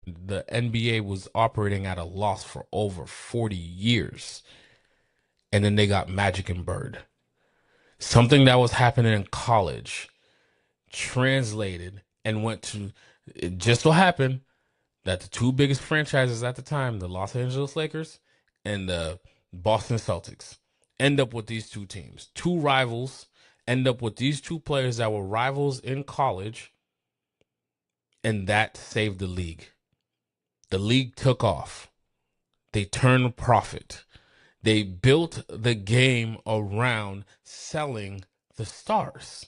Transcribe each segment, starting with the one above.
The NBA was operating at a loss for over 40 years. And then they got Magic and Bird. Something that was happening in college translated and went to, it just so happened that the two biggest franchises at the time, the Los Angeles Lakers and the Boston Celtics, end up with these two teams. Two rivals end up with these two players that were rivals in college, and that saved the league. The league took off. They turned a profit. They built the game around selling the stars,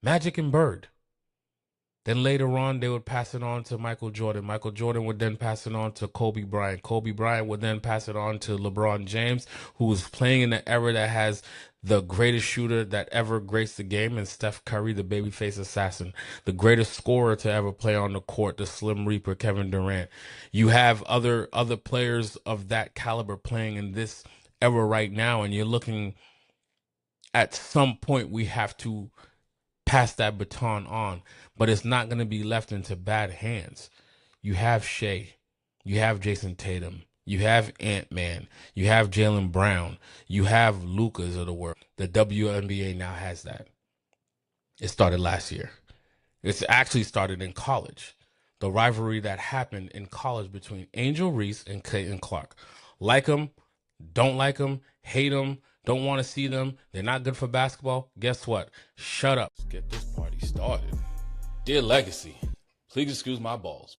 Magic and Bird. Then later on, they would pass it on to Michael Jordan. Michael Jordan would then pass it on to Kobe Bryant. Kobe Bryant would then pass it on to LeBron James, who was playing in the era that has the greatest shooter that ever graced the game, and Steph Curry, the babyface assassin, the greatest scorer to ever play on the court, the Slim Reaper, Kevin Durant. You have other players of that caliber playing in this era right now, and you're looking at some point we have to pass that baton on, but it's not going to be left into bad hands. You have Shea, you have Jason Tatum, you have Ant-Man, you have Jaylen Brown, you have Lucas of the world. The WNBA now has that. It started last year. It's actually started in college. The rivalry that happened in college between Angel Reese and Clayton Clark. Like them, don't like them, hate them, don't want to see them. They're not good for basketball. Guess what? Shut up. Let's get this party started. Dear Legacy, please excuse my balls.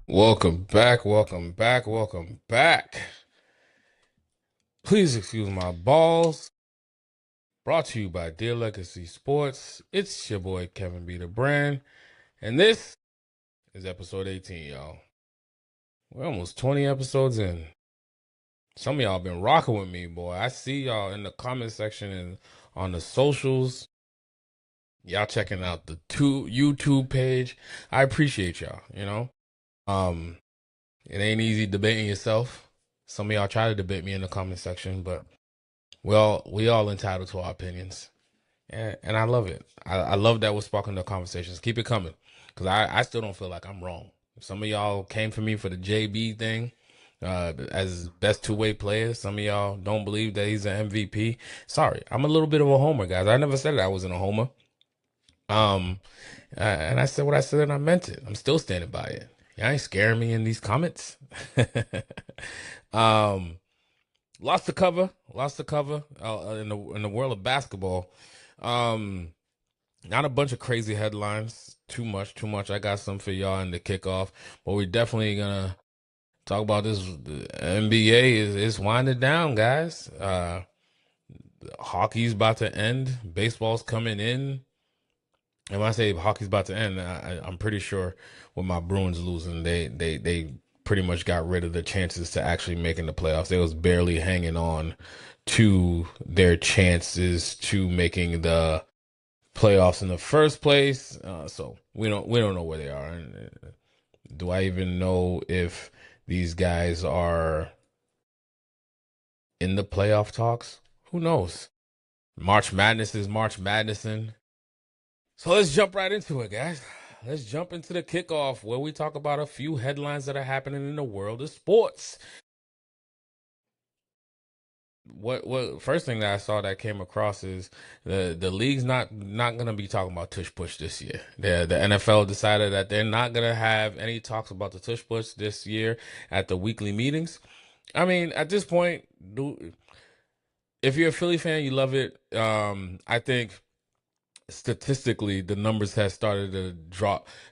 Welcome back, welcome back, welcome back. Please excuse my balls. Brought to you by Dear Legacy Sports. It's your boy Kevin B. the Brand, and this is episode 18, y'all. We're almost 20 episodes in. Some of y'all been rocking with me, boy. I see y'all in the comment section and on the socials. Y'all checking out the YouTube page. I appreciate y'all, you know. It ain't easy debating yourself. Some of y'all try to debate me in the comment section, but we all entitled to our opinions. And I love it. I love that we're sparking the conversations. Keep it coming. Because I still don't feel like I'm wrong. Some of y'all came for me for the JB thing as best two-way player. Some of y'all don't believe that he's an MVP. Sorry, I'm a little bit of a homer, guys. I never said that I wasn't a homer. And I said what I said and I meant it. I'm still standing by it. Y'all ain't scaring me in these comments. Lost the cover in the world of basketball. Not a bunch of crazy headlines. Too much. I got some for y'all in the kickoff, but we're definitely gonna talk about this. The NBA is winding down, guys. Hockey's about to end. Baseball's coming in. And when I say hockey's about to end, I'm pretty sure with my Bruins losing, they pretty much got rid of the chances to actually making the playoffs. They was barely hanging on to their chances to making the playoffs in the first place. So we don't know where they are. And do I even know if these guys are in the playoff talks? Who knows? March Madness is March Madison. So let's jump right into it, guys. Let's jump into the kickoff where we talk about a few headlines that are happening in the world of sports. What first thing that I saw that came across is the league's not gonna be talking about tush push this year. The NFL decided that they're not gonna have any talks about the tush push this year at the weekly meetings. I mean, at this point, if you're a Philly fan, you love it. I think statistically the numbers have started to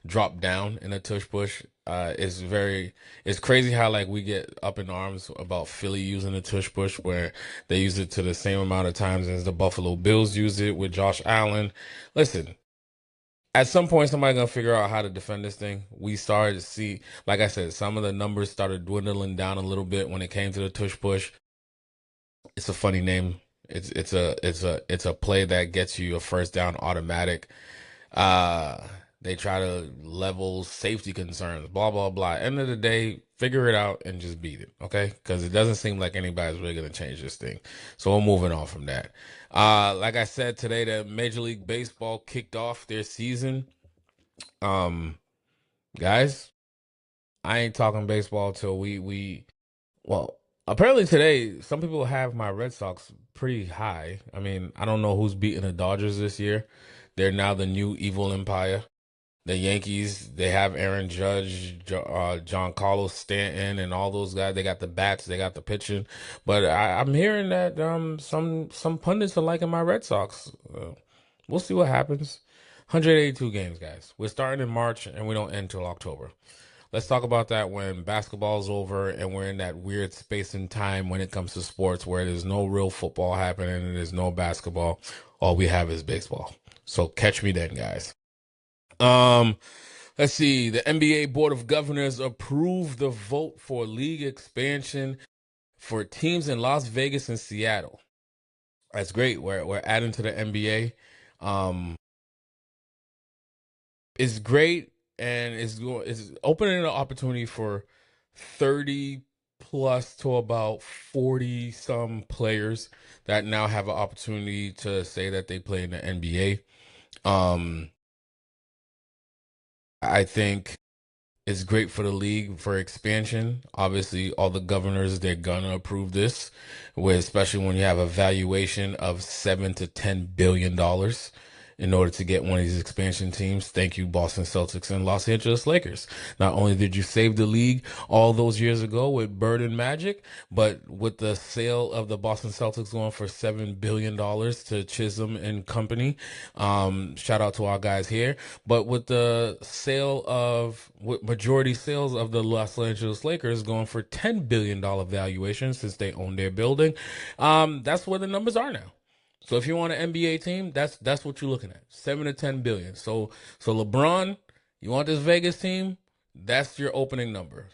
drop down in a tush push. It's crazy how like we get up in arms about Philly using the tush push where they use it to the same amount of times as the Buffalo Bills use it with Josh Allen. Listen, at some point somebody's gonna figure out how to defend this thing. We started to see, like I said, some of the numbers started dwindling down a little bit when it came to the tush push. It's a funny name. It's a play that gets you a first down automatic. They try to level safety concerns, blah blah blah. End of the day, figure it out and just beat it, okay? Because it doesn't seem like anybody's really going to change this thing. So we're moving on from that. Like I said today, the Major League Baseball kicked off their season. Guys, I ain't talking baseball till we well, apparently today some people have my Red Sox pretty high. I mean, I don't know who's beating the Dodgers this year. They're now the new evil empire. The Yankees, they have Aaron Judge, John Carlos Stanton, and all those guys. They got the bats, they got the pitching. But I'm hearing that some pundits are liking my Red Sox. We'll see what happens. 182 games, guys. We're starting in March and we don't end till October. Let's talk about that when basketball's over and we're in that weird space and time when it comes to sports where there's no real football happening and there's no basketball. All we have is baseball. So catch me then, guys. Um, let's see. The NBA Board of Governors approved the vote for league expansion for teams in Las Vegas and Seattle. That's great. We're adding to the NBA. It's great and it's opening an opportunity for 30 plus to about 40 some players that now have an opportunity to say that they play in the NBA. I think it's great for the league for expansion. Obviously, all the governors, they're gonna approve this, where especially when you have a valuation of $7 to $10 billion in order to get one of these expansion teams. Thank you, Boston Celtics and Los Angeles Lakers. Not only did you save the league all those years ago with Bird and Magic, but with the sale of the Boston Celtics going for $7 billion to Chisholm and company. Shout out to our guys here. But with the sale of with majority sales of the Los Angeles Lakers going for $10 billion valuation since they own their building, that's where the numbers are now. So if you want an NBA team, that's what you're looking at. 7 to 10 billion. So LeBron, you want this Vegas team? That's your opening number.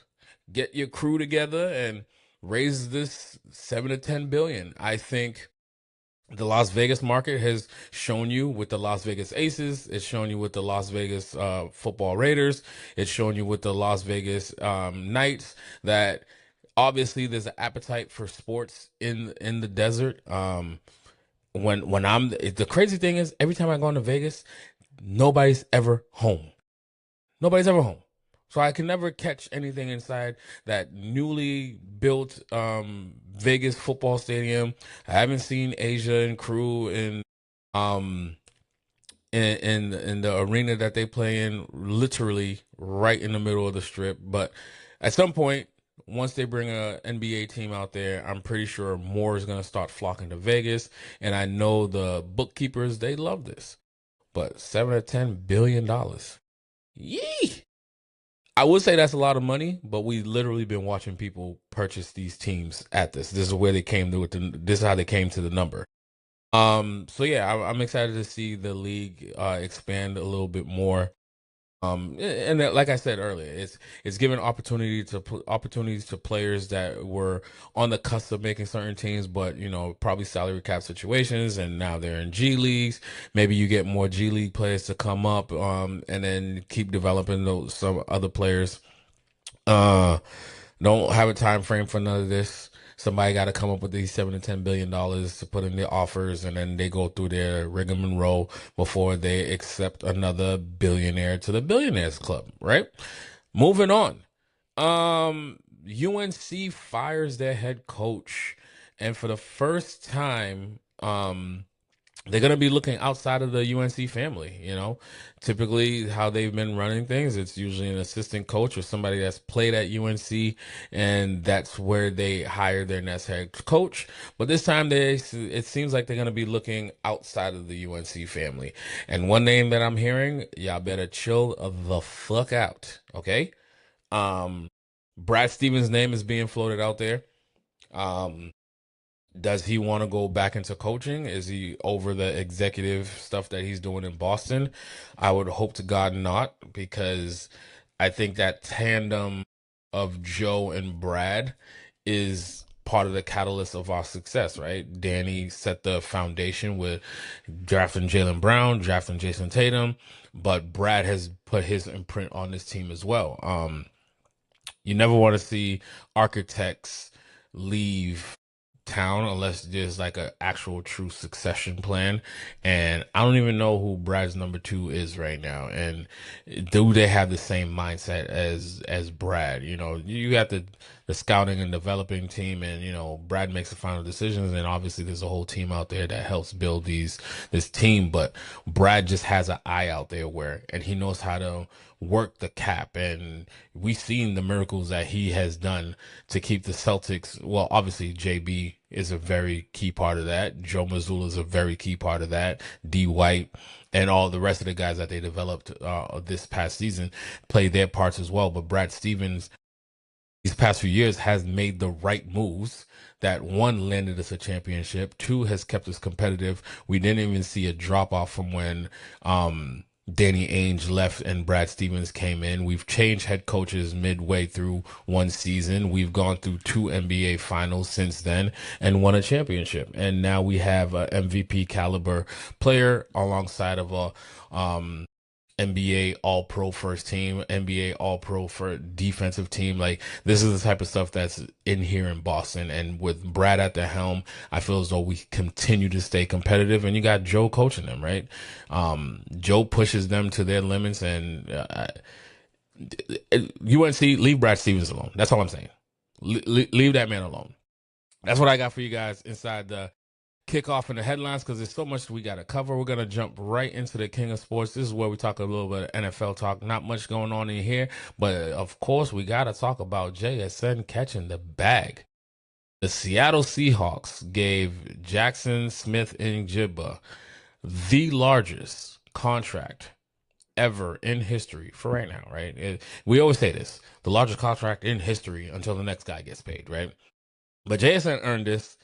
Get your crew together and raise this 7 to 10 billion. I think the Las Vegas market has shown you with the Las Vegas Aces. It's shown you with the Las Vegas Football Raiders. It's shown you with the Las Vegas Knights that obviously there's an appetite for sports in the desert. When I'm the crazy thing is every time I go into Vegas, nobody's ever home. Nobody's ever home. So I can never catch anything inside that newly built Vegas football stadium. I haven't seen Asia and crew um in the arena that they play in, literally right in the middle of the strip. But at some point, once they bring a NBA team out there, I'm pretty sure more is gonna start flocking to Vegas. And I know the bookkeepers, they love this. But $7 to $10 billion. Yee! I would say that's a lot of money, but we literally been watching people purchase these teams at this. This is where they came to this is how they came to the number. So yeah, I'm excited to see the league expand a little bit more. And like I said earlier, it's giving opportunities to players that were on the cusp of making certain teams, but probably salary cap situations, and now they're in G leagues. Maybe you get more G League players to come up, and then keep developing some other players. Uh, don't have a time frame for none of this. Somebody got to come up with these $7 to $10 billion to put in their offers, and then they go through their rigmarole before they accept another billionaire to the billionaires club, right? Moving on. UNC fires their head coach, and for the first time, they're going to be looking outside of the UNC family. Typically how they've been running things, it's usually an assistant coach or somebody that's played at UNC, and that's where they hire their next head coach. But this time it seems like they're going to be looking outside of the UNC family. And one name that I'm hearing, y'all better chill the fuck out. Okay. Brad Stevens' name is being floated out there. Does he want to go back into coaching? Is he over the executive stuff that he's doing in Boston? I would hope to God not, because I think that tandem of Joe and Brad is part of the catalyst of our success, right? Danny set the foundation with drafting Jaylen Brown, drafting Jason Tatum, but Brad has put his imprint on this team as well. You never want to see architects leave town unless there's like an actual true succession plan. And I don't even know who Brad's number two is right now. And do they have the same mindset as Brad? You know, you got the scouting and developing team, and you know Brad makes the final decisions, and obviously there's a whole team out there that helps build this team. But Brad just has an eye out there where, and he knows how to work the cap, and we've seen the miracles that he has done to keep the Celtics. Well, obviously JB is a very key part of that. Joe Mazzulla is a very key part of that. D White and all the rest of the guys that they developed this past season played their parts as well. But Brad Stevens, these past few years, has made the right moves that, one, landed us a championship, two, has kept us competitive. We didn't even see a drop off from when Danny Ainge left and Brad Stevens came in. We've changed head coaches midway through one season. We've gone through two NBA finals since then and won a championship. And now we have a MVP caliber player alongside of a NBA All-Pro first team, NBA All-Pro for defensive team. Like, this is the type of stuff that's in here in Boston. And with Brad at the helm, I feel as though we continue to stay competitive. And you got Joe coaching them, right? Joe pushes them to their limits. And UNC, leave Brad Stevens alone. That's all I'm saying. Leave that man alone. That's what I got for you guys inside the kickoff in the headlines, because there's so much we got to cover. We're going to jump right into the king of sports. This is where we talk a little bit of NFL talk. Not much going on in here, but of course we got to talk about JSN catching the bag. The Seattle Seahawks gave Jackson Smith-Njigba the largest contract ever in history for right now, right? We always say this, the largest contract in history until the next guy gets paid, right? But JSN earned this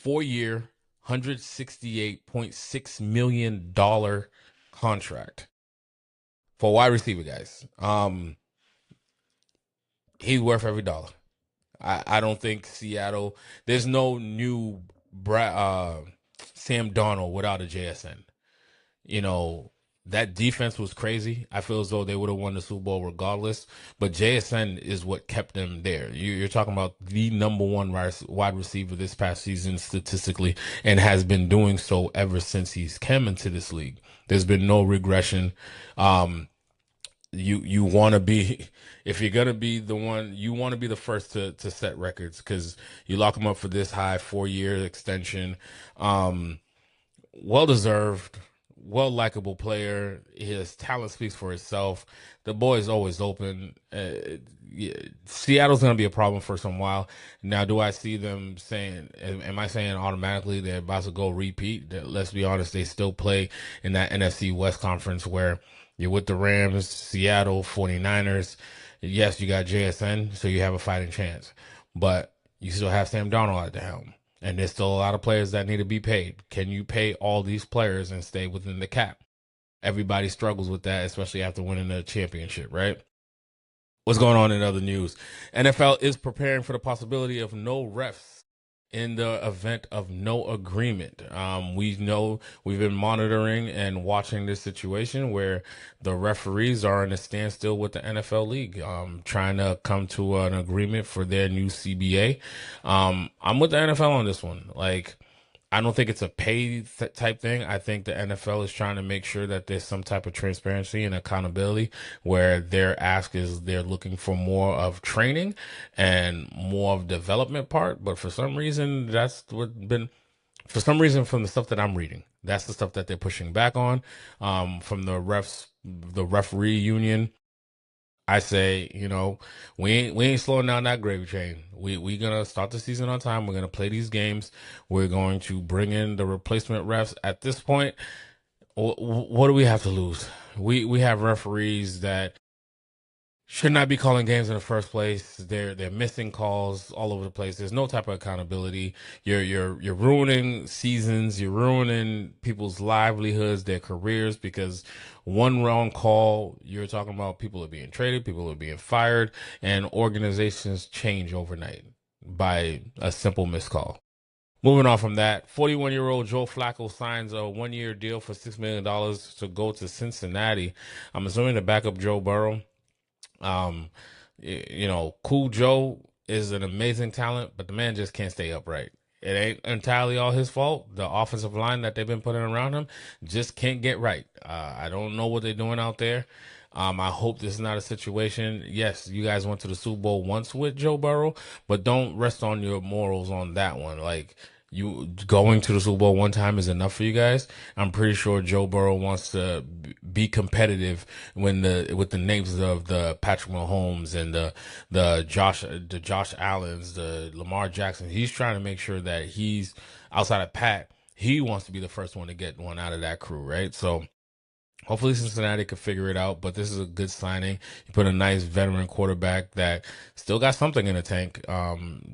4-year, $168.6 million contract for a wide receiver, guys. He's worth every dollar. I don't think Seattle, there's no new Sam Darnold without a JSN. You know, that defense was crazy. I feel as though they would have won the Super Bowl regardless. But JSN is what kept them there. You're talking about the number one wide receiver this past season statistically, and has been doing so ever since he's come into this league. There's been no regression. You want to be, if you're gonna be the one, you want to be the first to set records, because you lock him up for this high 4-year extension. Well deserved, well likable player. His talent speaks for itself. The boy is always open. Yeah, Seattle's going to be a problem for some while. Now, do I see them saying, am I saying automatically they're about to go repeat? Let's be honest, they still play in that NFC West Conference where you're with the Rams, Seattle, 49ers. Yes, you got JSN, so you have a fighting chance. But you still have Sam Darnold at the helm. And there's still a lot of players that need to be paid. Can you pay all these players and stay within the cap? Everybody struggles with that, especially after winning a championship, right? What's going on in other news? NFL is preparing for the possibility of no refs in the event of no agreement. We know we've been monitoring and watching this situation where the referees are in a standstill with the NFL league, trying to come to an agreement for their new CBA. I'm with the NFL on this one. Like, I don't think it's a pay type thing. I think the NFL is trying to make sure that there's some type of transparency and accountability, where their ask is they're looking for more of training and more of development part. But for some reason, for some reason, from the stuff that I'm reading, that's the stuff that they're pushing back on. From the referee union, I say, you know, we ain't slowing down that gravy train. We gonna start the season on time. We're gonna play these games. We're going to bring in the replacement refs. At this point, what do we have to lose? We have referees that should not be calling games in the first place. They're missing calls all over the place. There's no type of accountability. You're ruining seasons. You're ruining people's livelihoods, their careers, because one wrong call, you're talking about people are being traded, people are being fired, and organizations change overnight by a simple missed call. Moving on from that, 41-year-old Joe Flacco signs a 1-year deal for $6 million to go to Cincinnati. I'm assuming to back up Joe Burrow. Cool Joe is an amazing talent, but the man just can't stay upright. It ain't entirely all his fault. The offensive line that they've been putting around him just can't get right. I don't know what they're doing out there. I hope this is not a situation. Yes, you guys went to the Super Bowl once with Joe Burrow, but don't rest on your morals on that one. Like, you going to the Super Bowl one time is enough for you guys. I'm pretty sure Joe Burrow wants to be competitive with the names of the Patrick Mahomes and the Josh Allens, the Lamar Jackson. He's trying to make sure that he's outside of Pat. He wants to be the first one to get one out of that crew, right? So hopefully Cincinnati could figure it out, but this is a good signing. You put a nice veteran quarterback that still got something in the tank.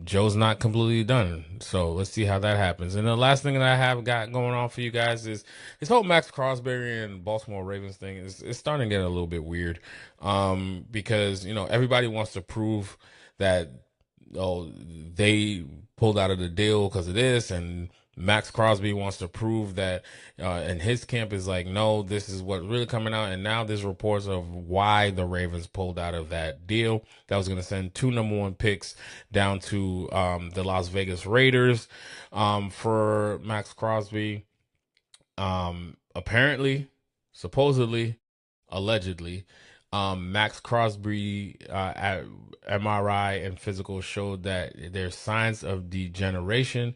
Joe's not completely done, so let's see how that happens. And the last thing that I have got going on for you guys is this whole Max Crosby and Baltimore Ravens thing is starting to get a little bit weird, because everybody wants to prove that they pulled out of the deal because of this, and Max Crosby wants to prove that, and his camp is like, no, this is what's really coming out. And now there's reports of why the Ravens pulled out of that deal that was going to send 2 number 1 picks down to the Las Vegas Raiders for Max Crosby. Apparently, supposedly, allegedly, Max Crosby at MRI and physical showed that there's signs of degeneration.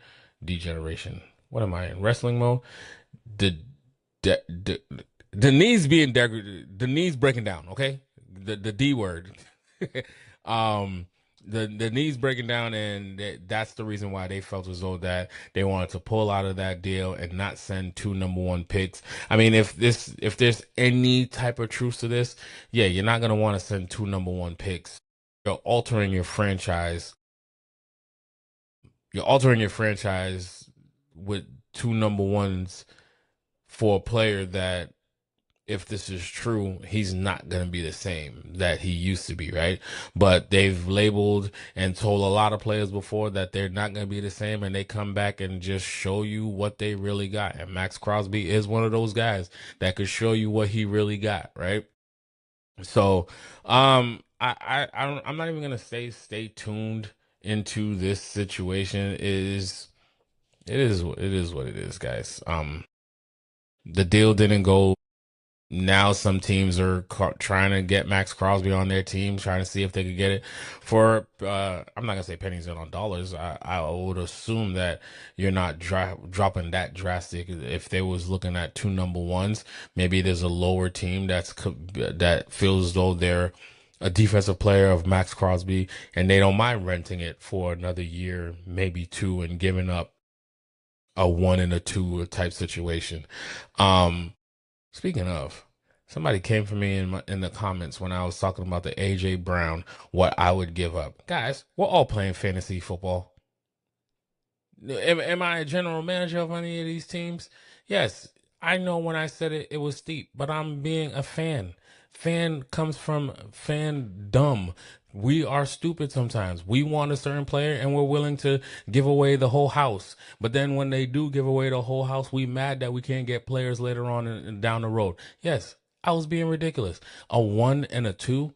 What am I in wrestling mode? The the the, the knees being the knees breaking down. Okay, the D word. um, the knees breaking down, and that's the reason why they felt as though that they wanted to pull out of that deal and not send 2 number 1 picks. I mean, if there's any type of truth to this, yeah, you're not gonna want to send 2 number 1 picks. You're altering your franchise. You're altering your franchise with 2 number 1s for a player that, if this is true, he's not going to be the same that he used to be, right? But they've labeled and told a lot of players before that they're not going to be the same, and they come back and just show you what they really got. And Max Crosby is one of those guys that could show you what he really got, right? So, I'm not even going to say stay tuned into this situation. It is what it is, guys. The deal didn't go. Now some teams are trying to get Max Crosby on their team, trying to see if they could get it for. I'm not gonna say pennies in on dollars. I would assume that you're not dropping that drastic. If they was looking at 2 number 1s, maybe there's a lower team that feels as though they're a defensive player of Max Crosby, and they don't mind renting it for another year, maybe 2, and giving up a 1 and a 2 type situation. Speaking of, somebody came for me in the comments when I was talking about the AJ Brown, what I would give up. Guys, we're all playing fantasy football. Am I a general manager of any of these teams? Yes, I know when I said it, it was steep, but I'm being a fan. Fan comes from fandom. We are stupid sometimes. We want a certain player and we're willing to give away the whole house. But then when they do give away the whole house, we mad that we can't get players later on and down the road. Yes, I was being ridiculous. A 1 and a 2.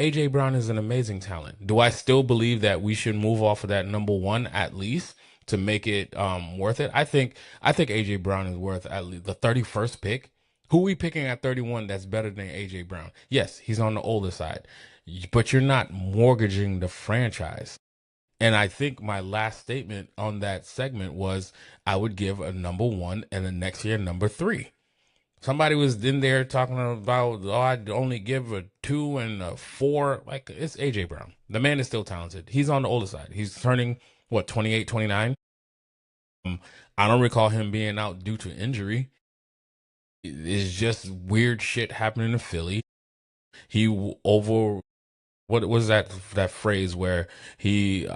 AJ Brown is an amazing talent. Do I still believe that we should move off of that number 1 at least to make it worth it? I think AJ Brown is worth at least the 31st pick. Who we picking at 31 that's better than AJ Brown? Yes, he's on the older side, but you're not mortgaging the franchise. And I think my last statement on that segment was I would give a number 1 and the next year number 3. Somebody was in there talking about, oh, I'd only give a 2 and a 4. Like, it's AJ Brown. The man is still talented. He's on the older side. He's turning, what, 28, 29? I don't recall him being out due to injury. It's just weird shit happening in Philly. He over what was that phrase where he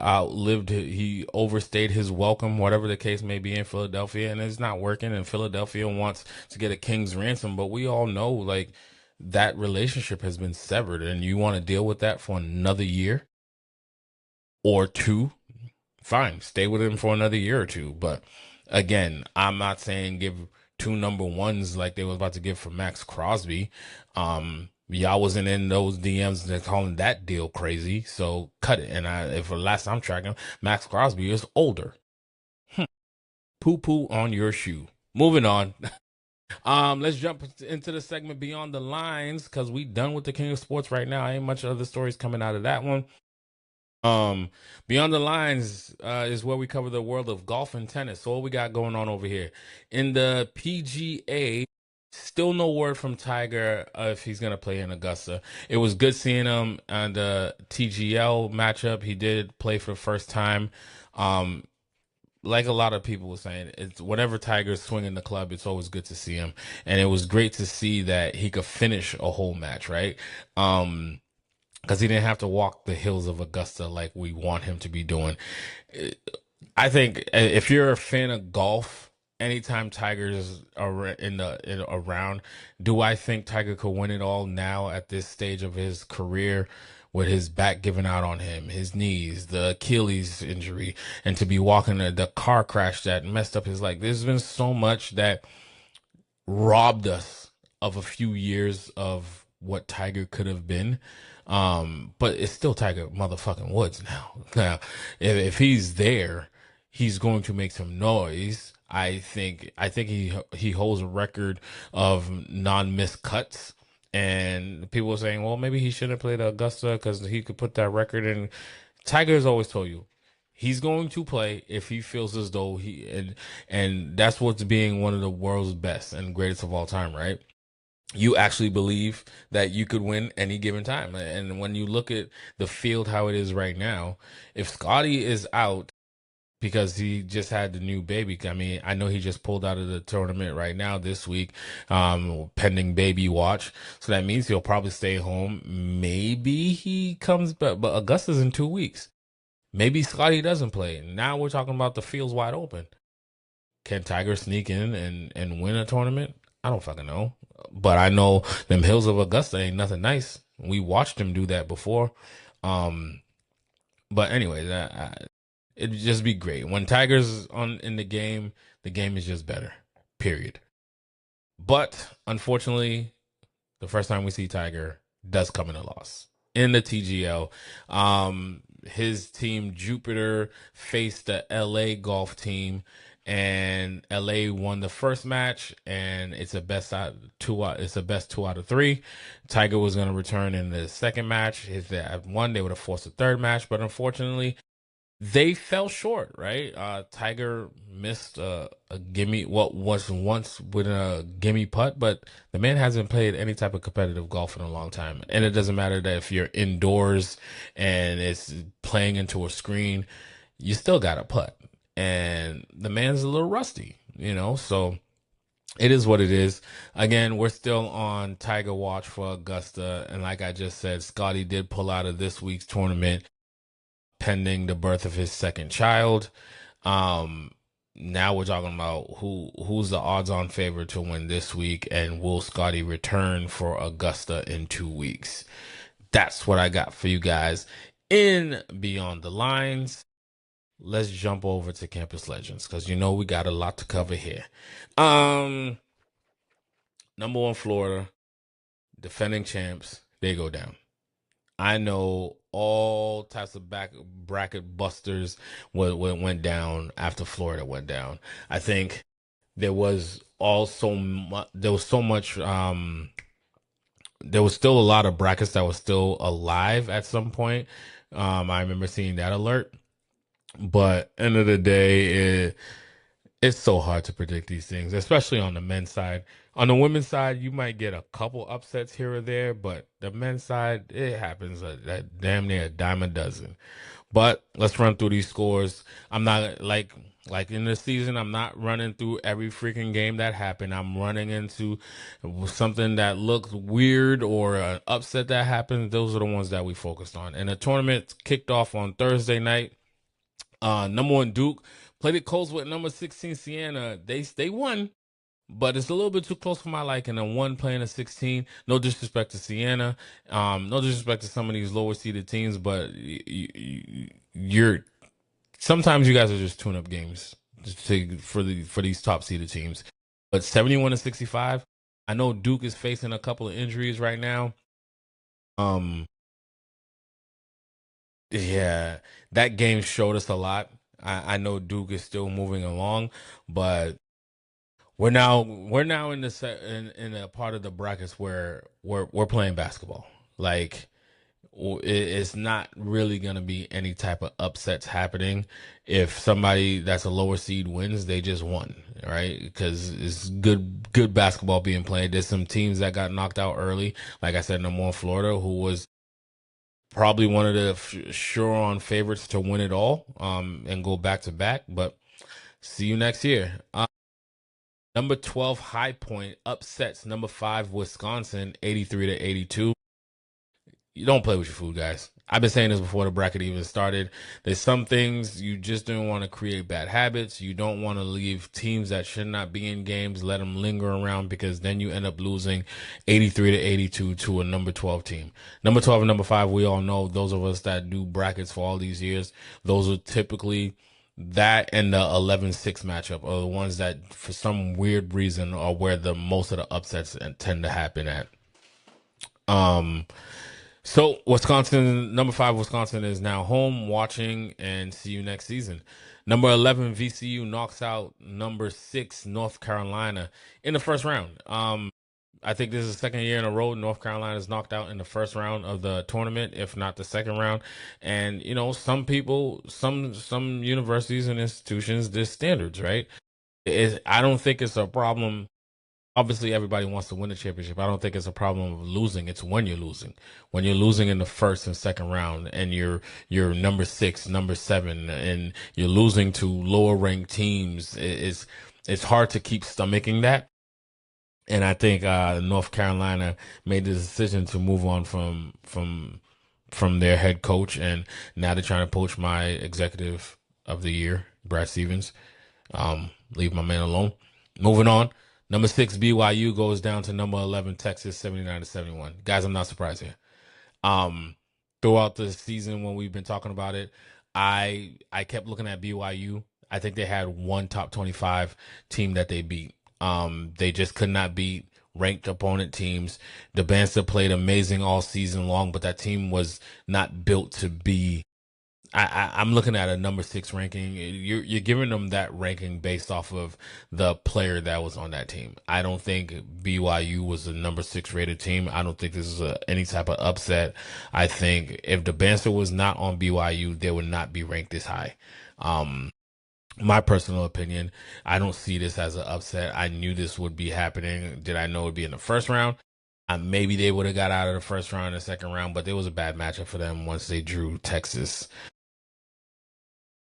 overstayed his welcome, whatever the case may be in Philadelphia, and it's not working, and Philadelphia wants to get a king's ransom, but we all know like that relationship has been severed, and you want to deal with that for another year or 2. Fine, stay with him for another year or 2. But again, I'm not saying give 2 number 1s like they was about to give for Max Crosby. Y'all wasn't in those DMs and calling that deal crazy, so cut it. And if the last I'm tracking, Max Crosby is older. Poo poo on your shoe. Moving on. Let's jump into the segment Beyond the Lines because we done with the King of Sports right now. Ain't much other stories coming out of that one. Um, Beyond the Lines is where we cover the world of golf and tennis. So what we got going on over here in the PGA? Still no word from Tiger if he's gonna play in Augusta. It was good seeing him on the TGL matchup. He did play for the first time. Um, like a lot of people were saying, it's whenever Tiger's swinging the club, it's always good to see him, and it was great to see that he could finish a whole match, right? Because he didn't have to walk the hills of Augusta like we want him to be doing. I think if you're a fan of golf, anytime Tiger's around, do I think Tiger could win it all now at this stage of his career? With his back giving out on him, his knees, the Achilles injury, and to be walking the car crash that messed up his leg. There's been so much that robbed us of a few years of what Tiger could have been. But it's still Tiger motherfucking Woods now. Now, if he's there, he's going to make some noise. I think he holds a record of non-missed cuts. And people were saying, well, maybe he shouldn't have played Augusta because he could put that record in. Tiger has always told you he's going to play if he feels as though and that's what's being one of the world's best and greatest of all time, right? You actually believe that you could win any given time. And when you look at the field how it is right now, if Scotty is out because he just had the new baby. I mean, I know he just pulled out of the tournament right now this week, pending baby watch. So that means he'll probably stay home. Maybe he comes back, but Augusta's in 2 weeks. Maybe Scotty doesn't play. Now we're talking about the field's wide open. Can Tiger sneak in and win a tournament? I don't fucking know. But I know them hills of Augusta ain't nothing nice. We watched him do that before. Um, but anyway, it'd just be great. When Tiger's on in the game is just better. Period. But unfortunately, the first time we see Tiger does come in a loss in the TGL. His team Jupiter faced the LA golf team, and LA won the first match, and it's a best out two out. It's a best 2 out of 3. Tiger was going to return in the second match. If they had won, they would have forced a third match, but unfortunately, they fell short, right? Tiger missed a gimme, what was once with a gimme putt, but the man hasn't played any type of competitive golf in a long time. And it doesn't matter that if you're indoors and it's playing into a screen, you still got to putt. And the man's a little rusty, so it is what it is. Again, we're still on Tiger watch for Augusta. And like I just said, Scotty did pull out of this week's tournament pending the birth of his second child. Um, Now we're talking about who's the odds-on favorite to win this week, and will Scotty return for Augusta in 2 weeks? That's what I got for you guys in Beyond the Lines. Let's jump over to Campus Legends because we got a lot to cover here. Number one, Florida, defending champs, they go down. I know all types of back bracket busters went down after Florida went down. I think there was also there was so much there was still a lot of brackets that was still alive at some point. I remember seeing that alert, but end of the day, it's so hard to predict these things, especially on the men's side. On the women's side, you might get a couple upsets here or there, but the men's side, it happens that damn near a dime a dozen. But let's run through these scores. I'm not like in the season, I'm not running through every freaking game that happened. I'm running into something that looks weird or an upset that happened. Those are the ones that we focused on. And the tournament kicked off on Thursday night. Number one Duke played it close with number 16 Siena. They won, but it's a little bit too close for my liking. A one playing a 16. No disrespect to Siena. No disrespect to some of these lower seeded teams, but you're sometimes you guys are just tune up games for these top seeded teams. But 71-65. I know Duke is facing a couple of injuries right now. Um, yeah, that game showed us a lot. I know Duke is still moving along, but we're now in the in a part of the brackets where we're playing basketball. Like it's not really going to be any type of upsets happening. If somebody that's a lower seed wins, they just won, right? Because it's good basketball being played. There's some teams that got knocked out early. Like I said, number one, Florida, who was probably one of the sure on favorites to win it all, and go back to back. But see you next year. Number 12, High Point upsets number 5, Wisconsin, 83-82. You don't play with your food, guys. I've been saying this before the bracket even started. There's some things you just don't want to create bad habits. You don't want to leave teams that should not be in games, let them linger around, because then you end up losing 83-82 to a number 12 team. Number 12 and number 5, we all know, those of us that do brackets for all these years, those are typically that and the 11-6 matchup are the ones that for some weird reason are where the most of the upsets tend to happen at. Um so Wisconsin, number 5, Wisconsin is now home watching, and see you next season. Number 11, VCU knocks out number 6, North Carolina in the first round. I think this is the second year in a row North Carolina is knocked out in the first round of the tournament, if not the second round. And some people, some universities and institutions, there's standards, right? I don't think it's a problem. Obviously, everybody wants to win the championship. I don't think it's a problem of losing. It's when you're losing. When you're losing in the first and second round, and you're number 6, number 7, and you're losing to lower ranked teams. It's hard to keep stomaching that. And I think North Carolina made the decision to move on from their head coach, and now they're trying to poach my executive of the year, Brad Stevens. Leave my man alone. Moving on. Number 6, BYU goes down to number 11, Texas, 79-71. Guys, I'm not surprised here. Um, Throughout the season when we've been talking about it, I kept looking at BYU. I think they had one top 25 team that they beat. They just could not beat ranked opponent teams. The Banster played amazing all season long, but that team was not built to be. I'm looking at a number 6 ranking. You're giving them that ranking based off of the player that was on that team. I don't think BYU was a number 6 rated team. I don't think this is any type of upset. I think if the Banster was not on BYU, they would not be ranked this high. My personal opinion, I don't see this as an upset. I knew this would be happening. Did I know it would be in the first round? Maybe they would have got out of the first round and the second round, but it was a bad matchup for them once they drew Texas.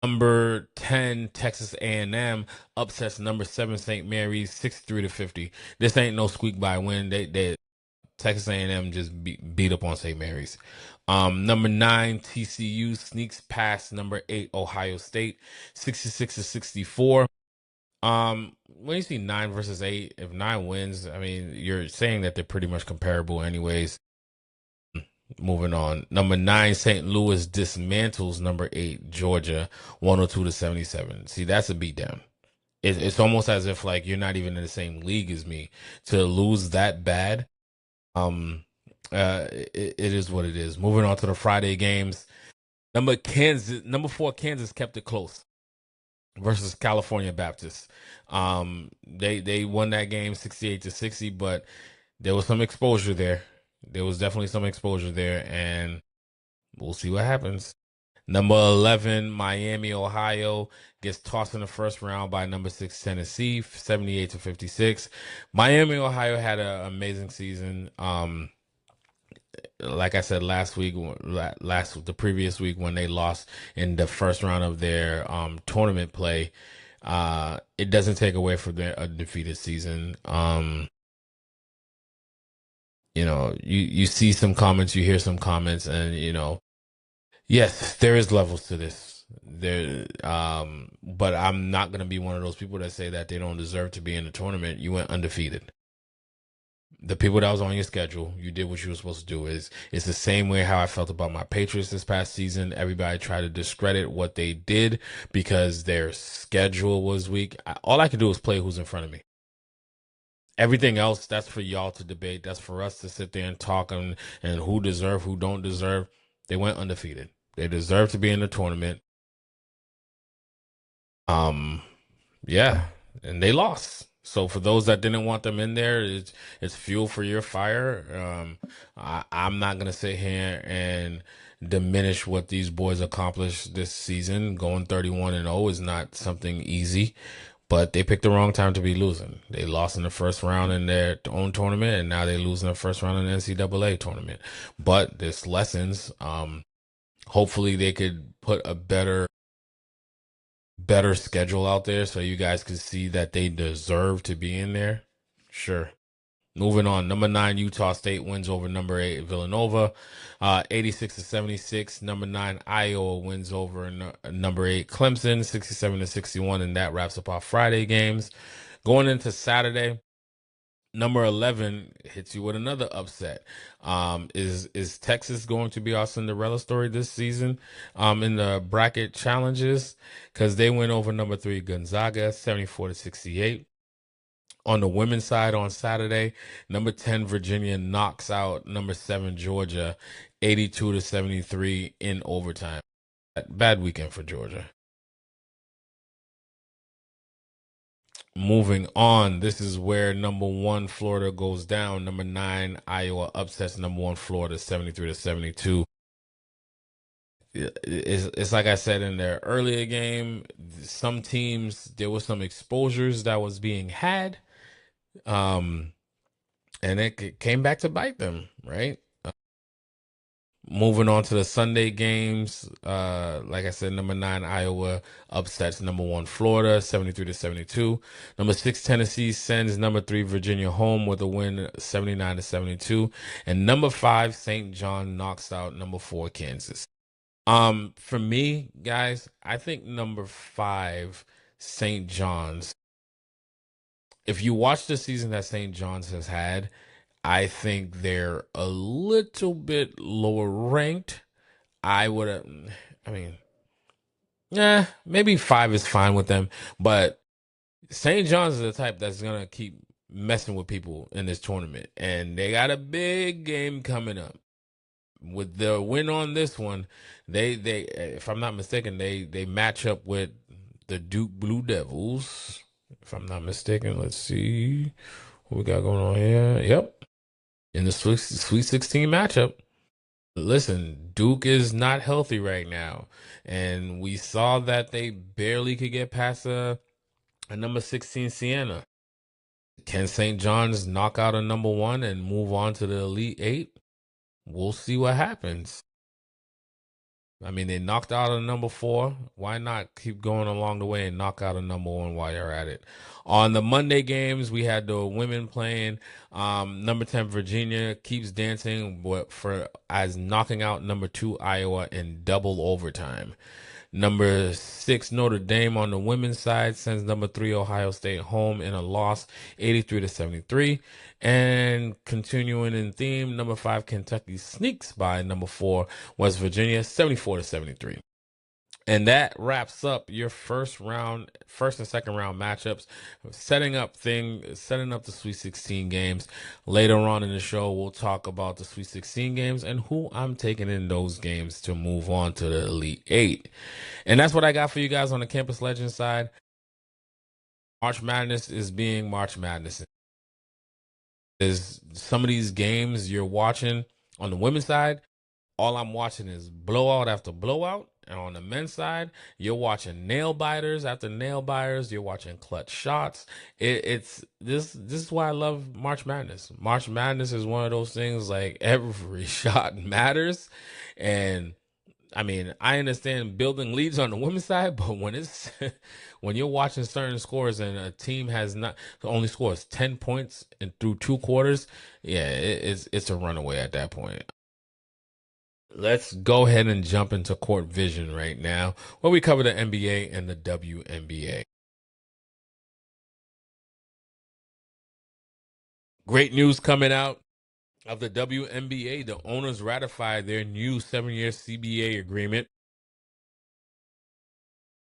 Number 10, Texas A&M upsets number 7, St. Mary's, 63-50. This ain't no squeak by win. They Texas A&M just beat up on St. Mary's. Number 9, TCU sneaks past number 8, Ohio State, 66-64. When you see 9 versus 8, if 9 wins, I mean, you're saying that they're pretty much comparable anyways. Moving on. Number 9, St. Louis dismantles number 8, Georgia, 102-77. See, that's a beatdown. It's almost as if like you're not even in the same league as me to lose that bad. It is what it is. Moving on to the Friday games. Number 4, Kansas kept it close versus California Baptist. They won that game 68-60, but there was some exposure there. There was definitely some exposure there, and we'll see what happens. Number 11, Miami, Ohio gets tossed in the first round by number 6, Tennessee, 78-56. Miami, Ohio had an amazing season. Like I said last week, the previous week when they lost in the first round of their tournament play, it doesn't take away from their undefeated season. You see some comments, you hear some comments, and yes, there is levels to this. But I'm not gonna be one of those people that say that they don't deserve to be in the tournament. You went undefeated. The people that was on your schedule, you did what you were supposed to do. It's the same way how I felt about my Patriots this past season. Everybody tried to discredit what they did because their schedule was weak. All I could do was play who's in front of me. Everything else, that's for y'all to debate. That's for us to sit there and talk and who deserve, who don't deserve. They went undefeated. They deserve to be in the tournament. Um, yeah, and they lost. So for those that didn't want them in there, it's fuel for your fire. I'm not gonna sit here and diminish what these boys accomplished this season. Going 31-0 is not something easy, but they picked the wrong time to be losing. They lost in the first round in their own tournament, and now they lose in the first round in the NCAA tournament. But there's lessons. Hopefully they could put a better schedule out there so you guys can see that they deserve to be in there. Sure. Moving on, number 9 Utah State wins over number 8 Villanova, 86-76. Number 9 Iowa wins over number 8 Clemson, 67-61, and that wraps up our Friday games. Going into Saturday, number 11 hits you with another upset. Is Texas going to be our Cinderella story this season in the bracket challenges? Because they went over number 3 Gonzaga, 74-68. On the women's side on Saturday, number 10 Virginia knocks out number 7 Georgia, 82-73 in overtime. Bad weekend for Georgia. Moving on, this is where number 1 Florida goes down. Number 9 Iowa upsets number 1 Florida, 73-72. It's like I said in their earlier game, some teams, there was some exposures that was being had, and it came back to bite them, right? Moving on to the Sunday games, like I said, number 9 Iowa upsets number 1 Florida, 73-72. Number 6 Tennessee sends number 3 Virginia home with a win, 79-72. And number 5 St. John knocks out number 4 Kansas. For me, guys, I think number 5 St. John's. If you watch the season that St. John's has had, I think they're a little bit lower ranked. I would have, I mean, yeah, maybe 5 is fine with them, but St. John's is the type that's gonna keep messing with people in this tournament, and they got a big game coming up. With the win on this one, they if I'm not mistaken, they match up with the Duke Blue Devils. If I'm not mistaken, let's see what we got going on here. Yep, in the Sweet 16 matchup. Listen, Duke is not healthy right now, and we saw that they barely could get past a number 16 Siena. Can St. John's knock out a number 1 and move on to the Elite 8? We'll see what happens. I mean, they knocked out a number 4. Why not keep going along the way and knock out a number 1 while you're at it? On the Monday games, we had the women playing. Number 10 Virginia keeps dancing for as knocking out number 2 Iowa in double overtime. Number 6 Notre Dame on the women's side sends number 3 Ohio State home in a loss, 83-73. And continuing in theme, number 5 Kentucky sneaks by number 4 West Virginia, 74-73. And that wraps up your first and second round matchups, setting up the Sweet 16 games. Later on in the show, we'll talk about the Sweet 16 games and who I'm taking in those games to move on to the Elite 8. And that's what I got for you guys on the Campus Legends side. March Madness is being March Madness. There's some of these games you're watching on the women's side, all I'm watching is blowout after blowout. And on the men's side, you're watching nail biters after nail biters. You're watching clutch shots. It's this is why I love March Madness. March Madness is one of those things like every shot matters. And I mean, I understand building leads on the women's side, but when it's when you're watching certain scores and a team has not only scores 10 points and through 2 quarters, yeah, it's a runaway at that point. Let's go ahead and jump into Court Vision right now, where we cover the NBA and the WNBA. Great news coming out of the WNBA. The owners ratified their new 7-year CBA agreement.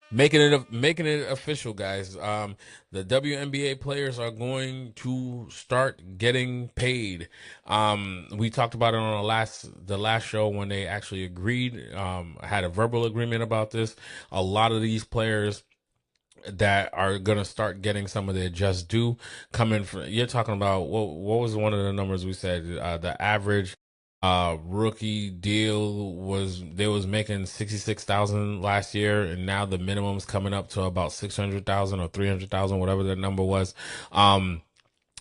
Making it official, guys. The WNBA players are going to start getting paid. We talked about it on the last show when they actually agreed, had a verbal agreement about this. A lot of these players that are gonna start getting some of their just due coming from. You're talking about what was one of the numbers we said? The average rookie deal was they was making 66,000 last year, and now the minimum's coming up to about 600,000 or 300,000, whatever the number was.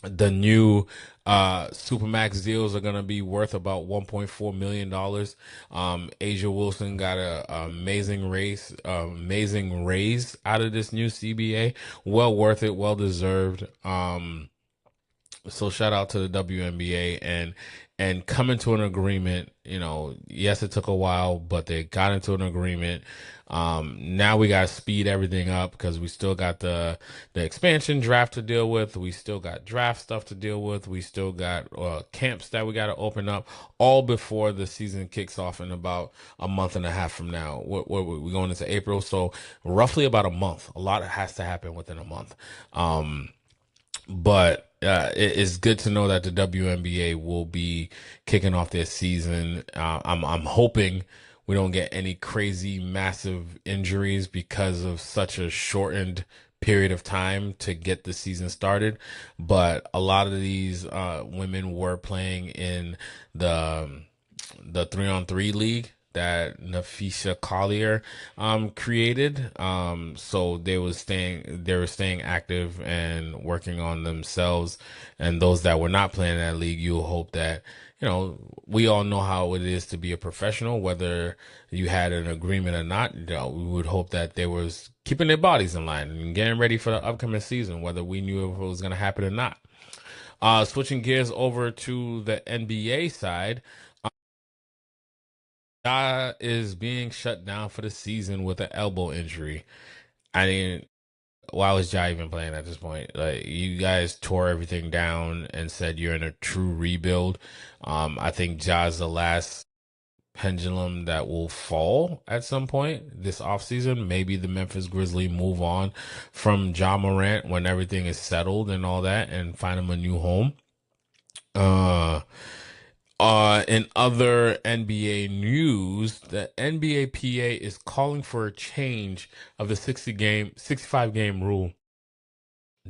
The new supermax deals are going to be worth about $1.4 million. Asia Wilson got a amazing raise out of this new CBA. Well worth it, well deserved. So shout out to the WNBA and coming to an agreement. Yes, it took a while, but they got into an agreement. Now we got to speed everything up because we still got the expansion draft to deal with. We still got draft stuff to deal with. We still got camps that we got to open up all before the season kicks off in about a month and a half from now. We're going into April, so roughly about a month. A lot has to happen within a month. But it's good to know that the WNBA will be kicking off their season. I'm hoping we don't get any crazy massive injuries because of such a shortened period of time to get the season started. But a lot of these women were playing in the 3-on-3 league that Nafisha Collier created. So they were staying active and working on themselves. And those that were not playing that league, you hope that, we all know how it is to be a professional, whether you had an agreement or not. We would hope that they was keeping their bodies in line and getting ready for the upcoming season, whether we knew if it was going to happen or not. Switching gears over to the NBA side, Ja is being shut down for the season with an elbow injury. I mean, why was Ja even playing at this point? Like, you guys tore everything down and said you're in a true rebuild. I think Ja's the last pendulum that will fall at some point this offseason. Maybe the Memphis Grizzlies move on from Ja Morant when everything is settled and all that and find him a new home. Uh, in other NBA news, the NBA PA is calling for a change of the 65 game rule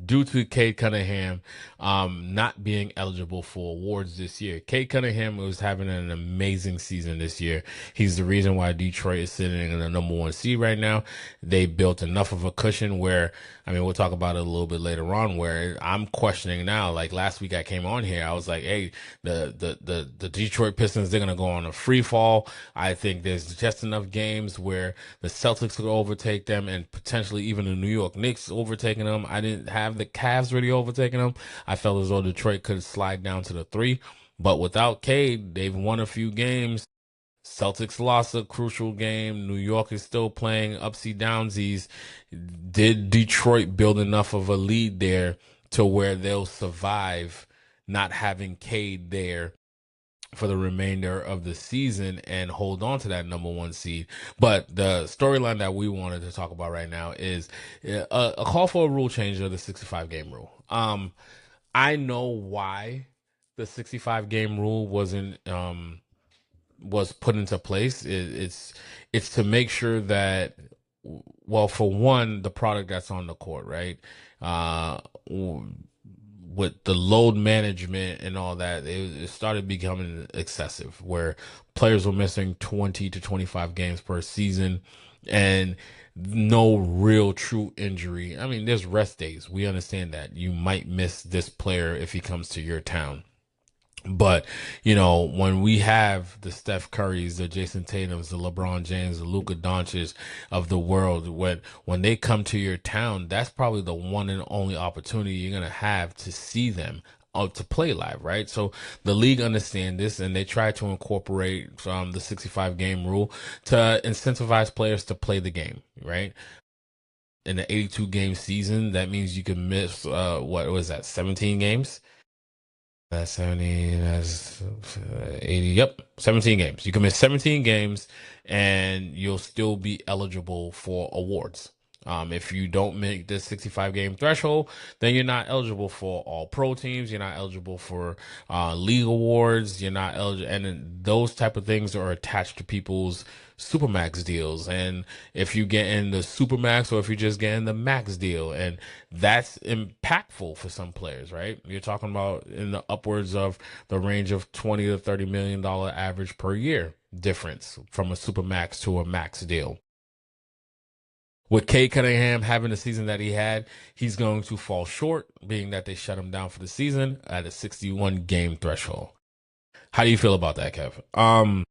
due to Cade Cunningham not being eligible for awards this year. Cade Cunningham was having an amazing season this year. He's the reason why Detroit is sitting in the number one seed right now. They built enough of a cushion where, we'll talk about it a little bit later on, where I'm questioning now. Like last week I came on here, I was like, hey, the Detroit Pistons, they're going to go on a free fall. I think there's just enough games where the Celtics could overtake them and potentially even the New York Knicks overtaking them. I didn't have the Cavs really overtaking them. I felt as though Detroit could slide down to the 3, but without Cade, they've won a few games. Celtics lost a crucial game. New York is still playing upsy downsies. Did Detroit build enough of a lead there to where they'll survive not having Cade there for the remainder of the season and hold on to that number one seed? But the storyline that we wanted to talk about right now is a call for a rule change of the 65 game rule. I know why the 65 game rule was put into place. It's to make sure that, well, for one, the product that's on the court, right? With the load management and all that, it started becoming excessive, where players were missing 20 to 25 games per season and no real true injury. There's rest days. We understand that. You might miss this player if he comes to your town. But, when we have the Steph Currys, the Jason Tatums, the LeBron James, the Luka Doncic of the world, when they come to your town, that's probably the one and only opportunity you're going to have to see them to play live, right? So the league understand this, and they try to incorporate the 65 game rule to incentivize players to play the game, right? In the 82 game season, that means you can miss, what was that, 17 games? That's 70, that's 80. Yep, 17 games. You can miss 17 games and you'll still be eligible for awards. If you don't make the 65 game threshold, then you're not eligible for all pro teams. You're not eligible for league awards. You're not eligible, and then those type of things are attached to people's supermax deals. And if you get in the supermax, or if you just get in the max deal, and that's impactful for some players, right? You're talking about in the upwards of the range of 20 to 30 million dollar average per year difference from a supermax to a max deal. With Cade Cunningham having the season that he had, he's going to fall short, being that they shut him down for the season at a 61 game threshold. How do you feel about that, Kev?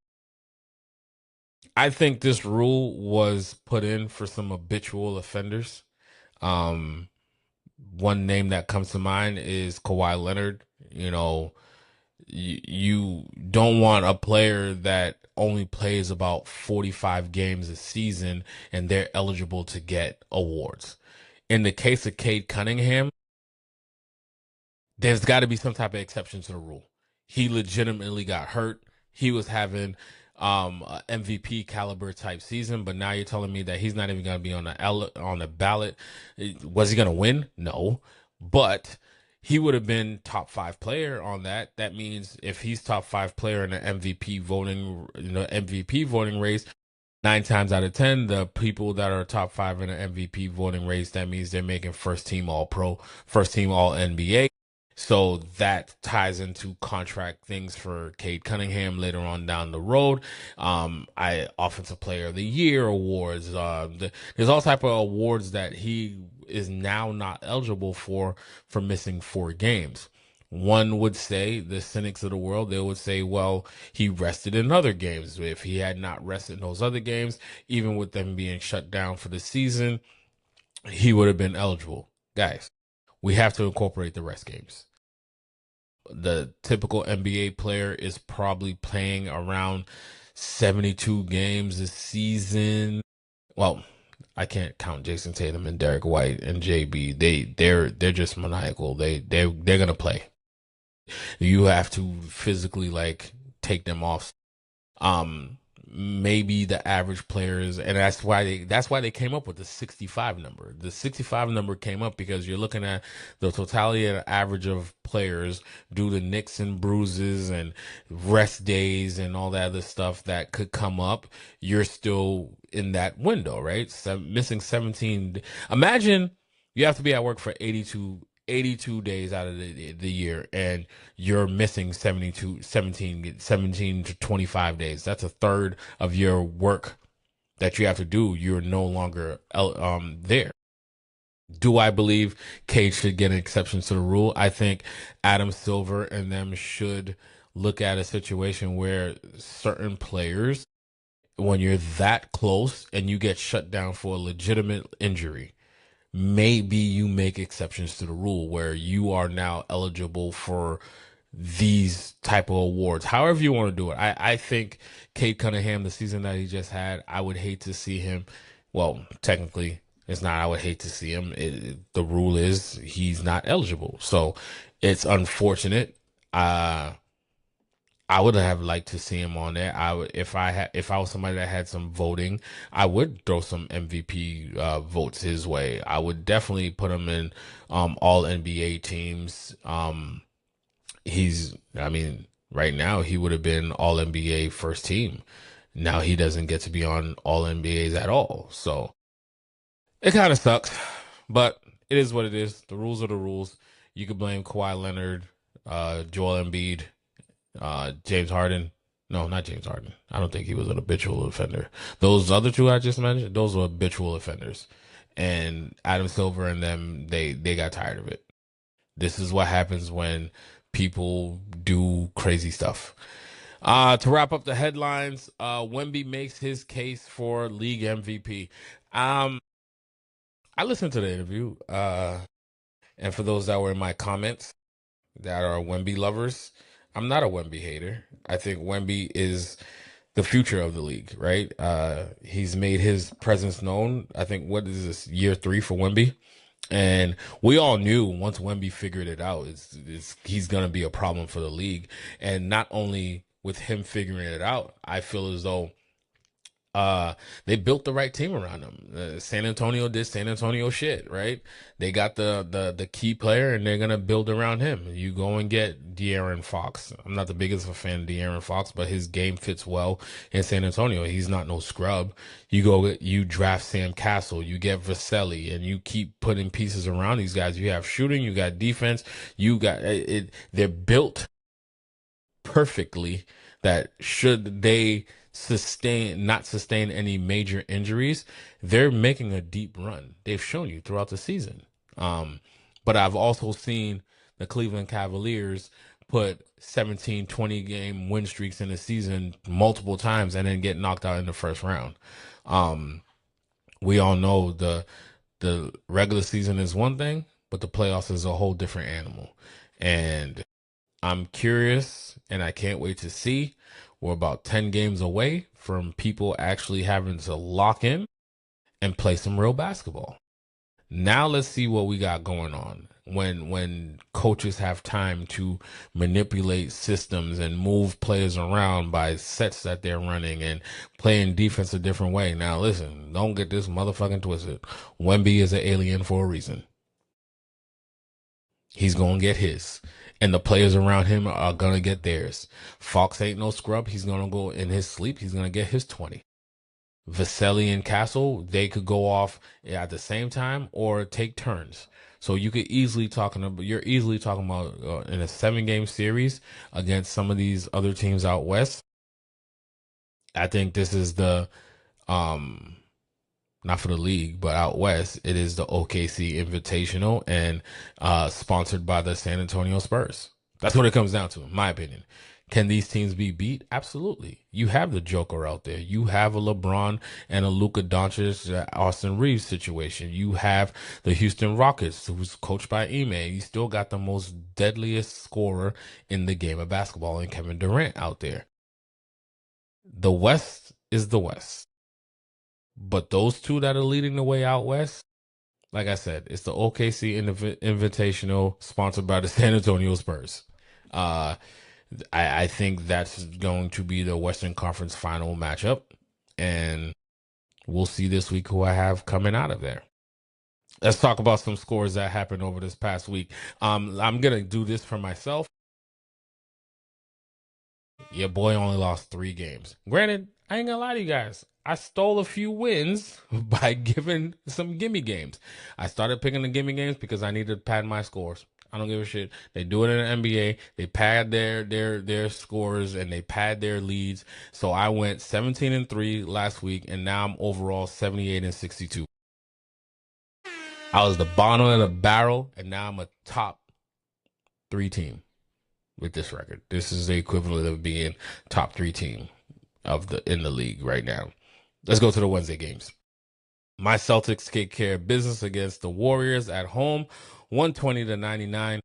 I think this rule was put in for some habitual offenders. Um, One name that comes to mind is Kawhi Leonard. You know, you don't want a player that only plays about 45 games a season and they're eligible to get awards. In the case of Cade Cunningham, there's got to be some type of exception to the rule. He legitimately got hurt. He was having a MVP caliber type season, but now you're telling me that he's not even going to be on the ballot. Was he going to win? No, but he would have been top 5 player on that. That means if he's top 5 player in the MVP voting, MVP voting race, 9 times out of 10, the people that are top 5 in the MVP voting race, that means they're making first team All Pro, first team All NBA. So that ties into contract things for Cade Cunningham later on down the road. I Offensive Player of the Year awards. There's all type of awards that he is now not eligible for missing 4 games. One would say, the cynics of the world, they would say, well, he rested in other games. If he had not rested in those other games, even with them being shut down for the season, he would have been eligible. Guys, we have to incorporate the rest games. The typical NBA player is probably playing around 72 games a season. Well, I can't count Jason Tatum and Derek White and JB. They're just maniacal. They're gonna play. You have to physically like take them off. Um, Maybe the average players, and that's why they came up with the 65 number. The 65 number came up because you're looking at the totality of the average of players due to nicks and bruises and rest days and all that other stuff that could come up. You're still in that window, right? Missing 17. Imagine you have to be at work for 82 days out of the year, and you're missing 17 to 25 days. That's a third of your work that you have to do. You're no longer there. Do I believe Cade should get an exception to the rule? I think Adam Silver and them should look at a situation where certain players, when you're that close and you get shut down for a legitimate injury, maybe you make exceptions to the rule where you are now eligible for these type of awards. However you want to do it. I think Cade Cunningham, the season that he just had, I would hate to see him. Well, technically, it's not. I would hate to see him. The rule is he's not eligible, so it's unfortunate. I would have liked to see him on there. I would, if I was somebody that had some voting, I would throw some MVP votes his way. I would definitely put him in all NBA teams. I mean, right now he would have been all NBA first team. Now he doesn't get to be on all NBAs at all. So it kind of sucks, but it is what it is. The rules are the rules. You could blame Kawhi Leonard, Joel Embiid, James Harden. No, not James Harden. I don't think he was an habitual offender. Those other 2 I just mentioned, those were habitual offenders. And Adam Silver and them, they got tired of it. This is what happens when people do crazy stuff. To wrap up the headlines, Wemby makes his case for league MVP. I listened to the interview, and for those that were in my comments that are Wemby lovers, I'm not a Wemby hater. I think Wemby is the future of the league, right? He's made his presence known. I think, what is this, year 3 for Wemby? And we all knew once Wemby figured it out, he's going to be a problem for the league. And not only with him figuring it out, I feel as though They built the right team around him. San Antonio did San Antonio shit, right? They got the key player, and they're gonna build around him. You go and get De'Aaron Fox. I'm not the biggest of a fan of De'Aaron Fox, but his game fits well in San Antonio. He's not no scrub. You draft Sam Castle, you get Vaselli, and you keep putting pieces around these guys. You have shooting, you got defense, you got it. They're built perfectly that should they not sustain any major injuries, they're making a deep run. They've shown you throughout the season. But I've also seen the Cleveland Cavaliers put 17, 20 game win streaks in the season multiple times and then get knocked out in the first round. We all know the regular season is one thing, but the playoffs is a whole different animal. And I'm curious, and I can't wait to see. We're about 10 games away from people actually having to lock in and play some real basketball. Now let's see what we got going on when coaches have time to manipulate systems and move players around by sets that they're running and playing defense a different way. Now listen, don't get this motherfucking twisted. Wemby is an alien for a reason. He's going to get his. And the players around him are going to get theirs. Fox ain't no scrub. He's going to go in his sleep. He's going to get his 20. Vaselli and Castle, they could go off at the same time or take turns. So you're easily talking about in a 7-game series against some of these other teams out west. I think this is the not for the league, but out west, it is the OKC Invitational and sponsored by the San Antonio Spurs. That's what it comes down to, in my opinion. Can these teams be beat? Absolutely. You have the Joker out there. You have a LeBron and a Luka Doncic, Austin Reeves situation. You have the Houston Rockets, who's coached by Ime. You still got the most deadliest scorer in the game of basketball in Kevin Durant out there. The West is the West. But those two that are leading the way out west, like I said, it's the OKC Invitational sponsored by the San Antonio Spurs. I think that's going to be the Western Conference final matchup. And we'll see this week who I have coming out of there. Let's talk about some scores that happened over this past week. I'm going to do this for myself. Your boy only lost 3 games. Granted, I ain't gonna lie to you guys. I stole a few wins by giving some gimme games. I started picking the gimme games because I needed to pad my scores. I don't give a shit. They do it in the NBA. They pad their scores and they pad their leads. So I went 17-3 last week, and now I'm overall 78-62. I was the bottom of the barrel, and now I'm a top 3 team with this record. This is the equivalent of being top 3 team in the league right now. Let's go to the Wednesday games. My Celtics take care of business against the Warriors at home, 120-99.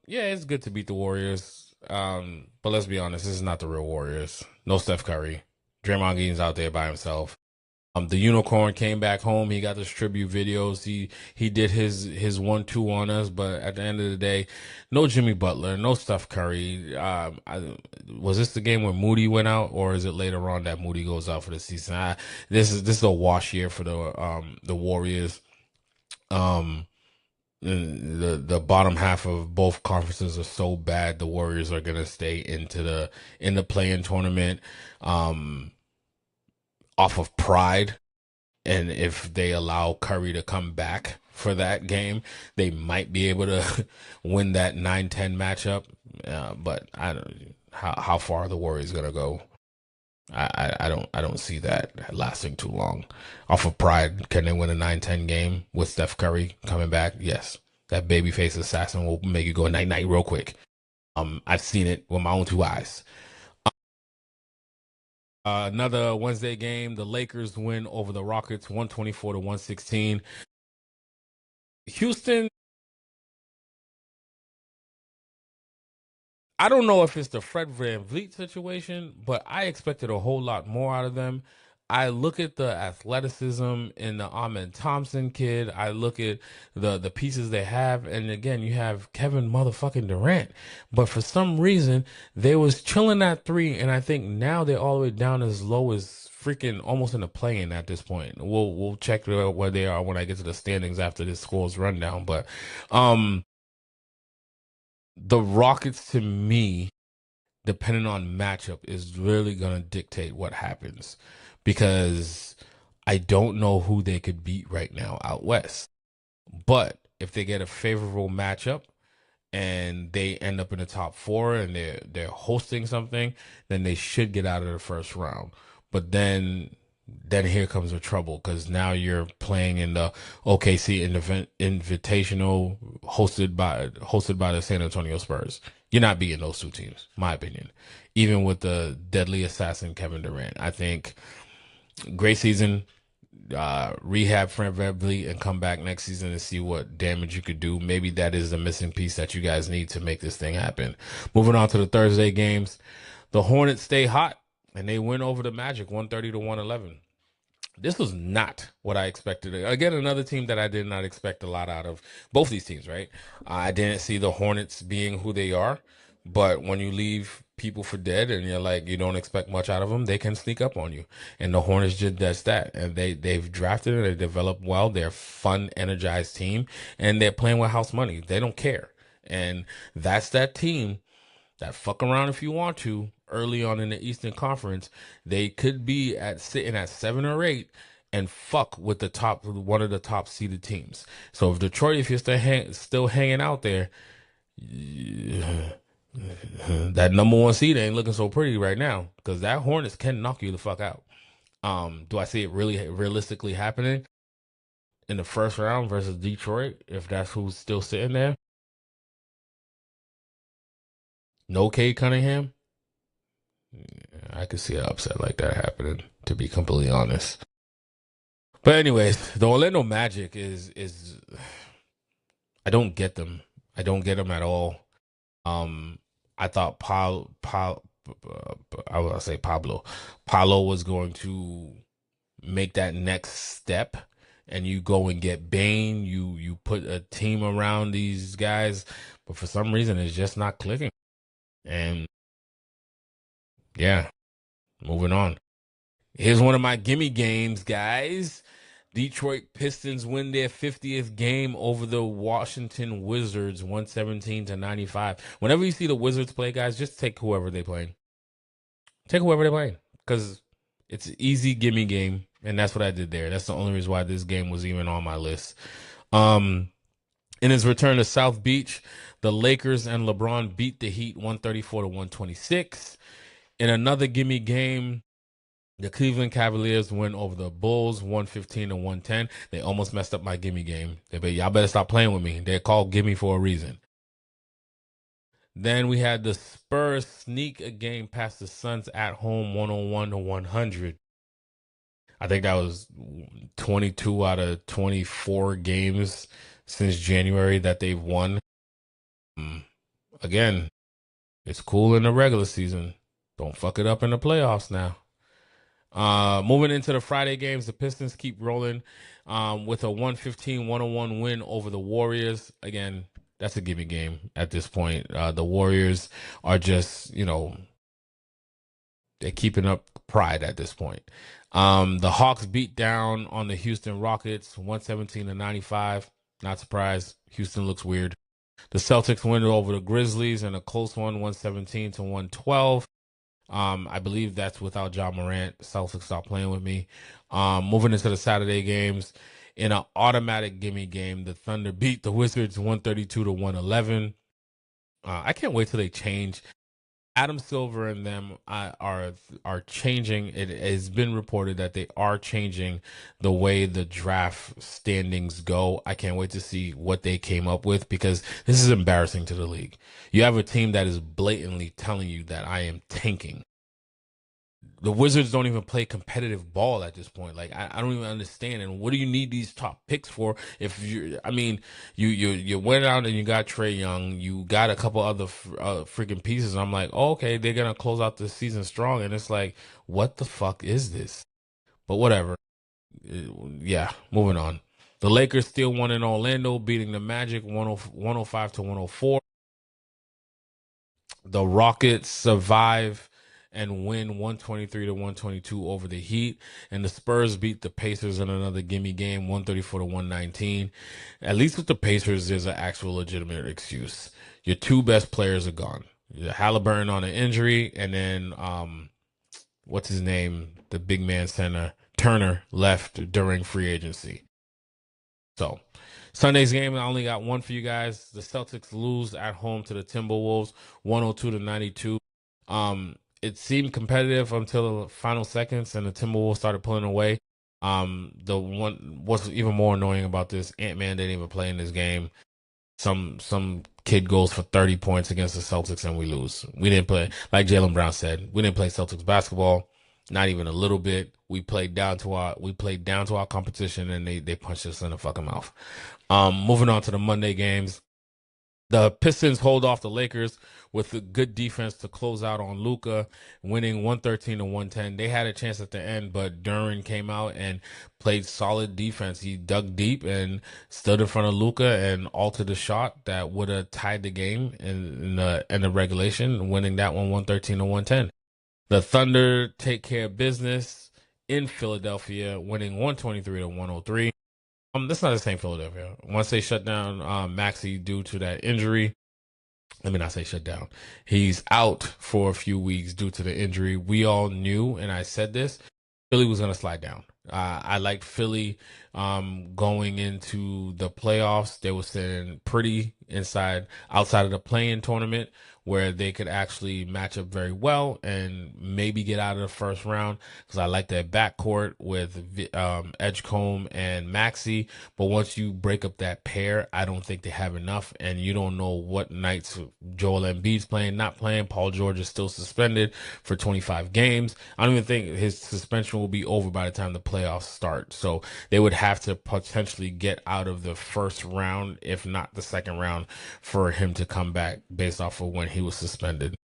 Yeah, it's good to beat the Warriors. But let's be honest, this is not the real Warriors. No Steph Curry. Draymond Green's out there by himself. The Unicorn came back home. He got those tribute videos. He did his 1-2 on us, but at the end of the day, no Jimmy Butler, no Steph Curry. Was this the game when Moody went out, or is it later on that Moody goes out for the season? This is a wash year for the Warriors. The bottom half of both conferences are so bad. The Warriors are gonna stay in the play-in tournament. Off of pride, and if they allow Curry to come back for that game, they might be able to win that 9-10 matchup. But I don't how far are the Warriors gonna go. I don't see that lasting too long. Off of pride, can they win a 9-10 game with Steph Curry coming back? Yes, that babyface assassin will make you go night night real quick. I've seen it with my own 2 eyes. Another Wednesday game, the Lakers win over the Rockets 124-116. Houston, I don't know if it's the Fred VanVleet situation, but I expected a whole lot more out of them. I look at the athleticism in the Ahmed Thompson kid. I look at the pieces they have, and again, you have Kevin motherfucking Durant. But for some reason, they was chilling at 3, and I think now they're all the way down as low as freaking almost in the play-in at this point. We'll check where they are when I get to the standings after this scores rundown. But um, the Rockets to me, depending on matchup, is really gonna dictate what happens because I don't know who they could beat right now out west. But if they get a favorable matchup and they end up in the top four and they're hosting something, then they should get out of the first round. But then here comes the trouble because now you're playing in the OKC Invitational hosted by the San Antonio Spurs. You're not beating those two teams, my opinion. Even with the deadly assassin Kevin Durant, I think great season. Rehab Fred VanVleet and come back next season and see what damage you could do. Maybe that is the missing piece that you guys need to make this thing happen. Moving on to the Thursday games, the Hornets stay hot and they win over the Magic 130 to 111. This was not what I expected. Again, another team that I did not expect a lot out of. Both these teams, right? I didn't see the Hornets being who they are, but when you leave people for dead and you're like you don't expect much out of them, they can sneak up on you. And the Hornets just does that. And they've drafted and they developed well. They're a fun, energized team, and they're playing with house money. They don't care, and that's that team that fuck around if you want to early on in the Eastern Conference. They could be sitting at 7 or 8 and fuck with one of the top seeded teams. So if Detroit, if you're still hanging out there, that number one seed ain't looking so pretty right now because that Hornets can knock you the fuck out. Do I see it really realistically happening in the first round versus Detroit if that's who's still sitting there? No Cade Cunningham? I could see an upset like that happening, to be completely honest. But anyways, the Orlando Magic is I don't get them. I don't get them at all. I thought I will say Paulo was going to make that next step, and you go and get Bane. You put a team around these guys, but for some reason it's just not clicking. And yeah, moving on. Here's one of my gimme games, guys. Detroit Pistons win their 50th game over the Washington Wizards, 117 to 95. Whenever you see the Wizards play, guys, just take whoever they play. Take whoever they play, because it's an easy gimme game, and that's what I did there. That's the only reason why this game was even on my list. In his return to South Beach, the Lakers and LeBron beat the Heat 134 to 126. In another gimme game, the Cleveland Cavaliers win over the Bulls 115 to 110. They almost messed up my gimme game. Y'all better stop playing with me. They're called gimme for a reason. Then we had the Spurs sneak a game past the Suns at home 101 to 100. I think that was 22 out of 24 games since January that they've won. Again, it's cool in the regular season. Don't fuck it up in the playoffs now. Moving into the Friday games, the Pistons keep rolling with a 115-101 win over the Warriors. Again, that's a gimme game at this point. The Warriors are just, they're keeping up pride at this point. The Hawks beat down on the Houston Rockets 117 to 95. Not surprised. Houston looks weird. The Celtics win over the Grizzlies in a close one, 117 to 112. I believe that's without John Morant. Celtics stopped playing with me. Moving into the Saturday games, in an automatic gimme game, the Thunder beat the Wizards 132 to 111. I can't wait till they change. Adam Silver and them are changing. It has been reported that they are changing the way the draft standings go. I can't wait to see what they came up with, because this is embarrassing to the league. You have a team that is blatantly telling you that I am tanking. The Wizards don't even play competitive ball at this point. Like, I don't even understand. And what do you need these top picks for? If you went out and you got Trae Young, you got a couple other freaking pieces. I'm like, oh, okay, they're gonna close out the season strong, and it's like, what the fuck is this? But whatever. Yeah, moving on. The Lakers still won in Orlando, beating the Magic 105 to 104. The Rockets survive and win 123 to 122 over the Heat. And the Spurs beat the Pacers in another gimme game, 134 to 119. At least with the Pacers, there's an actual legitimate excuse. Your two best players are gone. Halliburton on an injury, and then what's his name? The big man center, Turner, left during free agency. So Sunday's game, I only got one for you guys. The Celtics lose at home to the Timberwolves, 102 to 92. It seemed competitive until the final seconds, and the Timberwolves started pulling away. The one what's even more annoying about this, Ant-Man didn't even play in this game. Some kid goes for 30 points against the Celtics and we lose. We didn't play, like Jaylen Brown said, we didn't play Celtics basketball, not even a little bit. We played down to our competition, and they punched us in the fucking mouth. Moving on to the Monday games. The Pistons hold off the Lakers with a good defense to close out on Luka, winning 113 to 110. They had a chance at the end, but Duran came out and played solid defense. He dug deep and stood in front of Luka and altered the shot that would have tied the game in the regulation, winning that one 113 to 110. The Thunder take care of business in Philadelphia, winning 123 to 103. That's not the same Philadelphia. Once they shut down Maxey due to that injury, let me not say shut down. He's out for a few weeks due to the injury. We all knew, and I said this, Philly was going to slide down. I liked Philly going into the playoffs. They were sitting pretty outside of the play-in tournament, where they could actually match up very well and maybe get out of the first round, because I like that backcourt with Edgecombe and Maxey. But once you break up that pair, I don't think they have enough, and you don't know what nights Joel Embiid's playing, not playing. Paul George is still suspended for 25 games. I don't even think his suspension will be over by the time the playoffs start. So they would have to potentially get out of the first round, if not the second round, for him to come back based off of when he was suspended.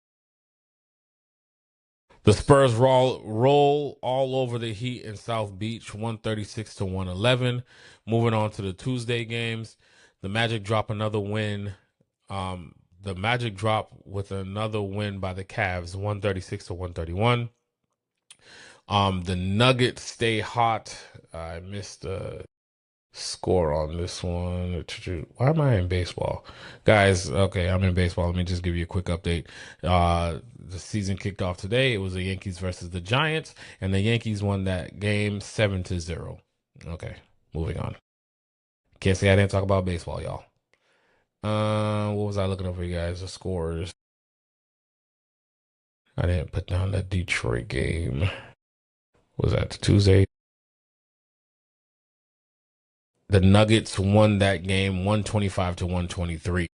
The Spurs roll all over the Heat in South Beach, 136 to 111. Moving on to the Tuesday games, the Magic drop another win. The Magic drop with another win by the Cavs, 136 to 131. The Nuggets stay hot. I missed the score on this one. Why am I in baseball? Guys, okay, I'm in baseball. Let me just give you a quick update. The season kicked off today. It was the Yankees versus the Giants, and the Yankees won that game 7-0. Okay, moving on. Can't say I didn't talk about baseball, y'all. What was I looking up for you guys? The scores. I didn't put down that Detroit game. Was that Tuesday? The Nuggets won that game 125 to 123.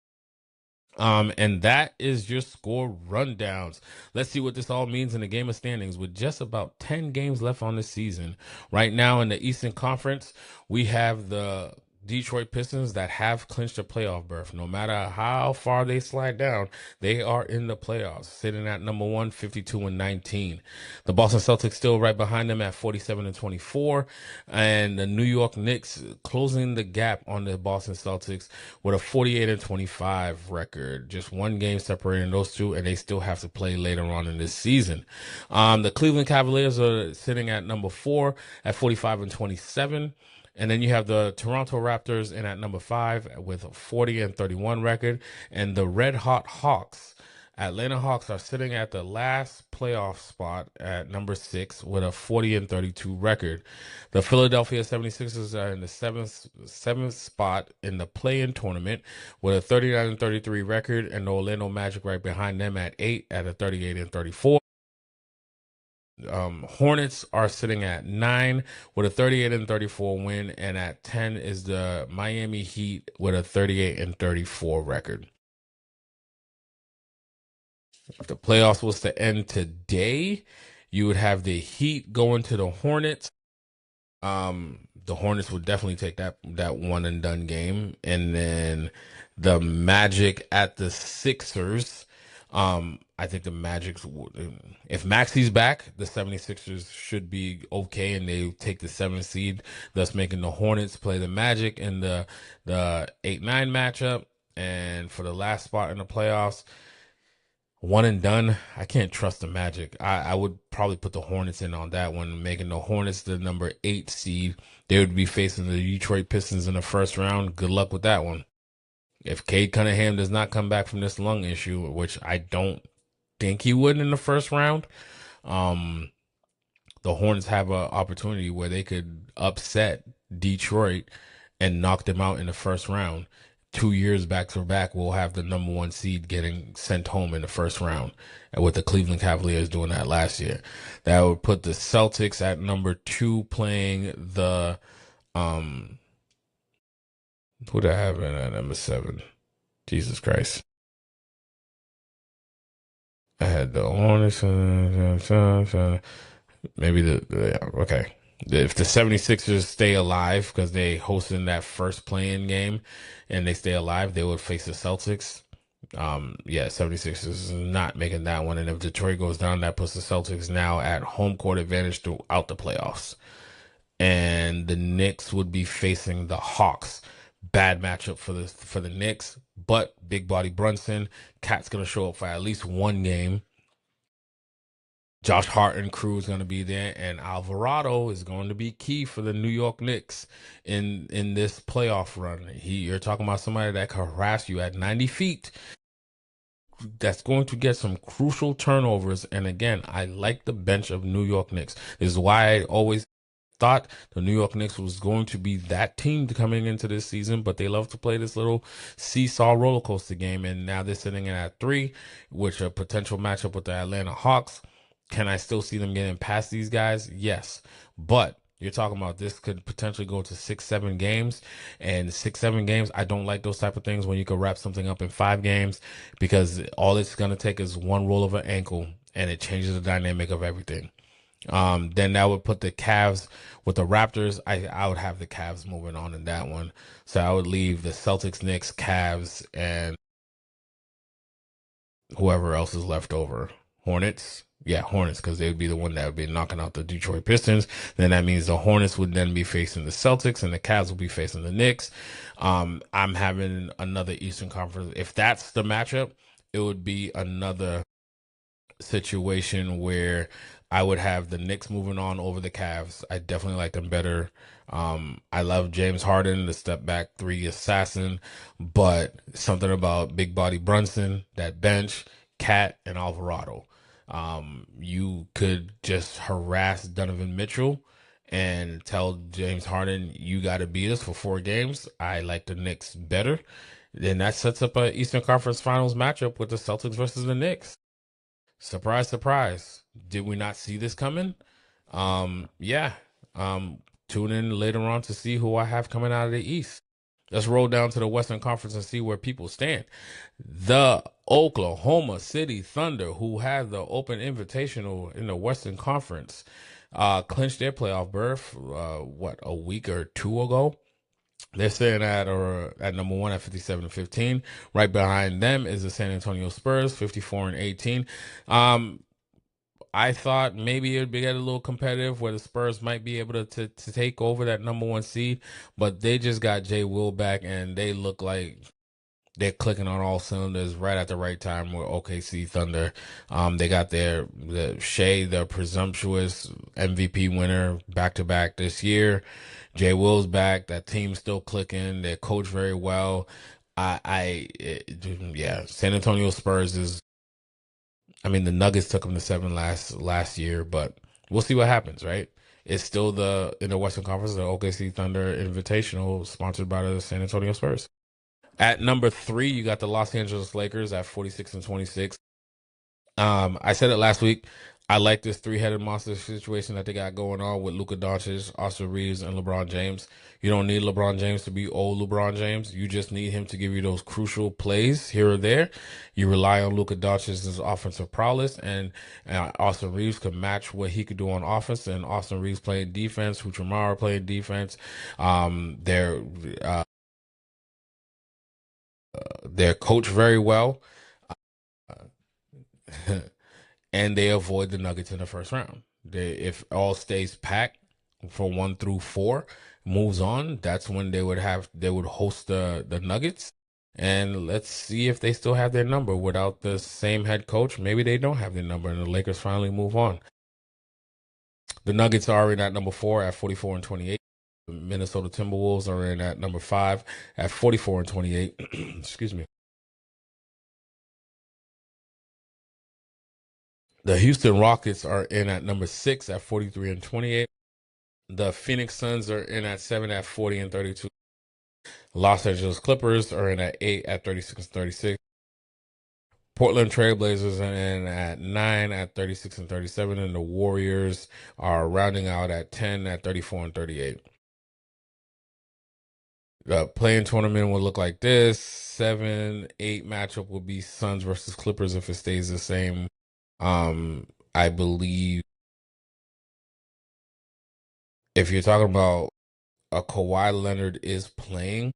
And that is your score rundowns. Let's see what this all means in the game of standings with just about 10 games left on the season. Right now in the Eastern Conference, we have the Detroit Pistons that have clinched a playoff berth. No matter how far they slide down, they are in the playoffs, sitting at number 1, 52-19. The Boston Celtics still right behind them at 47-24, and the New York Knicks closing the gap on the Boston Celtics with a 48-25 record. Just one game separating those two, and they still have to play later on in this season. The Cleveland Cavaliers are sitting at number 4 at 45-27. And then you have the Toronto Raptors in at number 5 with a 40-31 record. And the Red Hot Hawks, Atlanta Hawks, are sitting at the last playoff spot at number 6 with a 40-32 record. The Philadelphia 76ers are in the seventh spot in the play-in tournament with a 39-33 record, and the Orlando Magic right behind them at 8 at a 38-34. Hornets are sitting at 9 with a 38-34 win, and at 10 is the Miami Heat with a 38-34 record. If the playoffs was to end today, you would have the Heat going to the Hornets. The Hornets would definitely take that one and done game, and then the Magic at the Sixers. I think the Magic, if Maxey's back, the 76ers should be okay, and they take the 7th seed, thus making the Hornets play the Magic in the 8-9 matchup. And for the last spot in the playoffs, One and done. I can't trust the Magic. I would probably put the Hornets in on that one, making the Hornets the number 8 seed. They would be facing the Detroit Pistons in the first round. Good luck with that one. If Cade Cunningham does not come back from this lung issue, which I don't think he would in the first round, um, the Hornets have an opportunity where they could upset Detroit and knock them out in the first round. 2 years back to back, we'll have the number 1 seed getting sent home in the first round, and with the Cleveland Cavaliers doing that last year. That would put the Celtics at number 2 playing the who did I have in at number 7? Jesus Christ. I had the Hornets. Maybe okay. If the 76ers stay alive because they hosted that first play-in game and they stay alive, they would face the Celtics. Yeah, 76ers is not making that one. And if Detroit goes down, that puts the Celtics now at home court advantage throughout the playoffs. And the Knicks would be facing the Hawks. Bad matchup for the Knicks, but big body Brunson. Cat's gonna show up for at least one game. Josh Hart and crew is going to be there, and Alvarado is going to be key for the New York Knicks in this playoff run. You're talking about somebody that can harass you at 90 feet. That's going to get some crucial turnovers. And again, I like the bench of New York Knicks. This is why I always thought the New York Knicks was going to be that team coming into this season, but they love to play this little seesaw roller coaster game. And now they're sitting in at 3, which a potential matchup with the Atlanta Hawks. Can I still see them getting past these guys? Yes. But you're talking about this could potentially go to 6-7 games, and 6-7 games. I don't like those type of things when you could wrap something up in 5 games, because all it's going to take is one roll of an ankle and it changes the dynamic of everything. Then that would put the Cavs with the Raptors. I would have the Cavs moving on in that one. So I would leave the Celtics, Knicks, Cavs, and whoever else is left over. Hornets. Yeah, Hornets, because they would be the one that would be knocking out the Detroit Pistons. Then that means the Hornets would then be facing the Celtics and the Cavs will be facing the Knicks. I'm having another Eastern Conference. If that's the matchup, it would be another situation where I would have the Knicks moving on over the Cavs. I definitely like them better. I love James Harden, the step back 3 assassin, but something about big body Brunson, that bench, Cat, and Alvarado. You could just harass Donovan Mitchell and tell James Harden, you got to beat us for 4 games. I like the Knicks better. Then that sets up an Eastern Conference Finals matchup with the Celtics versus the Knicks. Surprise, surprise. Did we not see this coming? Yeah. Tune in later on to see who I have coming out of the East. Let's roll down to the Western Conference and see where people stand. The Oklahoma City Thunder, who had the Open Invitational in the Western Conference, clinched their playoff berth, a week or 2 ago. They're sitting at number 1 at 57-15. Right behind them is the San Antonio Spurs, 54-18. I thought maybe it would get a little competitive where the Spurs might be able to take over that number 1 seed, but they just got Jay Will back and they look like they're clicking on all cylinders right at the right time with OKC Thunder. They got the Shea, the presumptuous MVP winner, back to back this year. Jay Will's back. That team's still clicking. They're coached very well. Yeah, San Antonio Spurs is. I mean, the Nuggets took them to 7 last year, but we'll see what happens, right? It's still in the Western Conference, the OKC Thunder Invitational, sponsored by the San Antonio Spurs. At number 3, you got the Los Angeles Lakers at 46-26. I said it last week. I like this 3-headed monster situation that they got going on with Luka Doncic, Austin Reeves, and LeBron James. You don't need LeBron James to be old LeBron James. You just need him to give you those crucial plays here or there. You rely on Luka Doncic's offensive prowess, and Austin Reeves could match what he could do on offense. And Austin Reeves playing defense, Huchamara playing defense. They're coached very well. And they avoid the Nuggets in the first round. If all stays packed for 1 through 4 moves on, that's when they would host the Nuggets. And let's see if they still have their number without the same head coach. Maybe they don't have their number and the Lakers finally move on. The Nuggets are in at number 4 at 44 and 28. The Minnesota Timberwolves are in at number 5 at 44 and 28. Excuse me. The Houston Rockets are in at number 6 at 43 and 28. The Phoenix Suns are in at 7 at 40 and 32. Los Angeles Clippers are in at 8 at 36 and 36. Portland Trailblazers are in at 9 at 36 and 37. And the Warriors are rounding out at 10 at 34 and 38. The playing tournament will look like this. 7-8 matchup will be Suns versus Clippers if it stays the same. I believe if you're talking about a Kawhi Leonard is playing,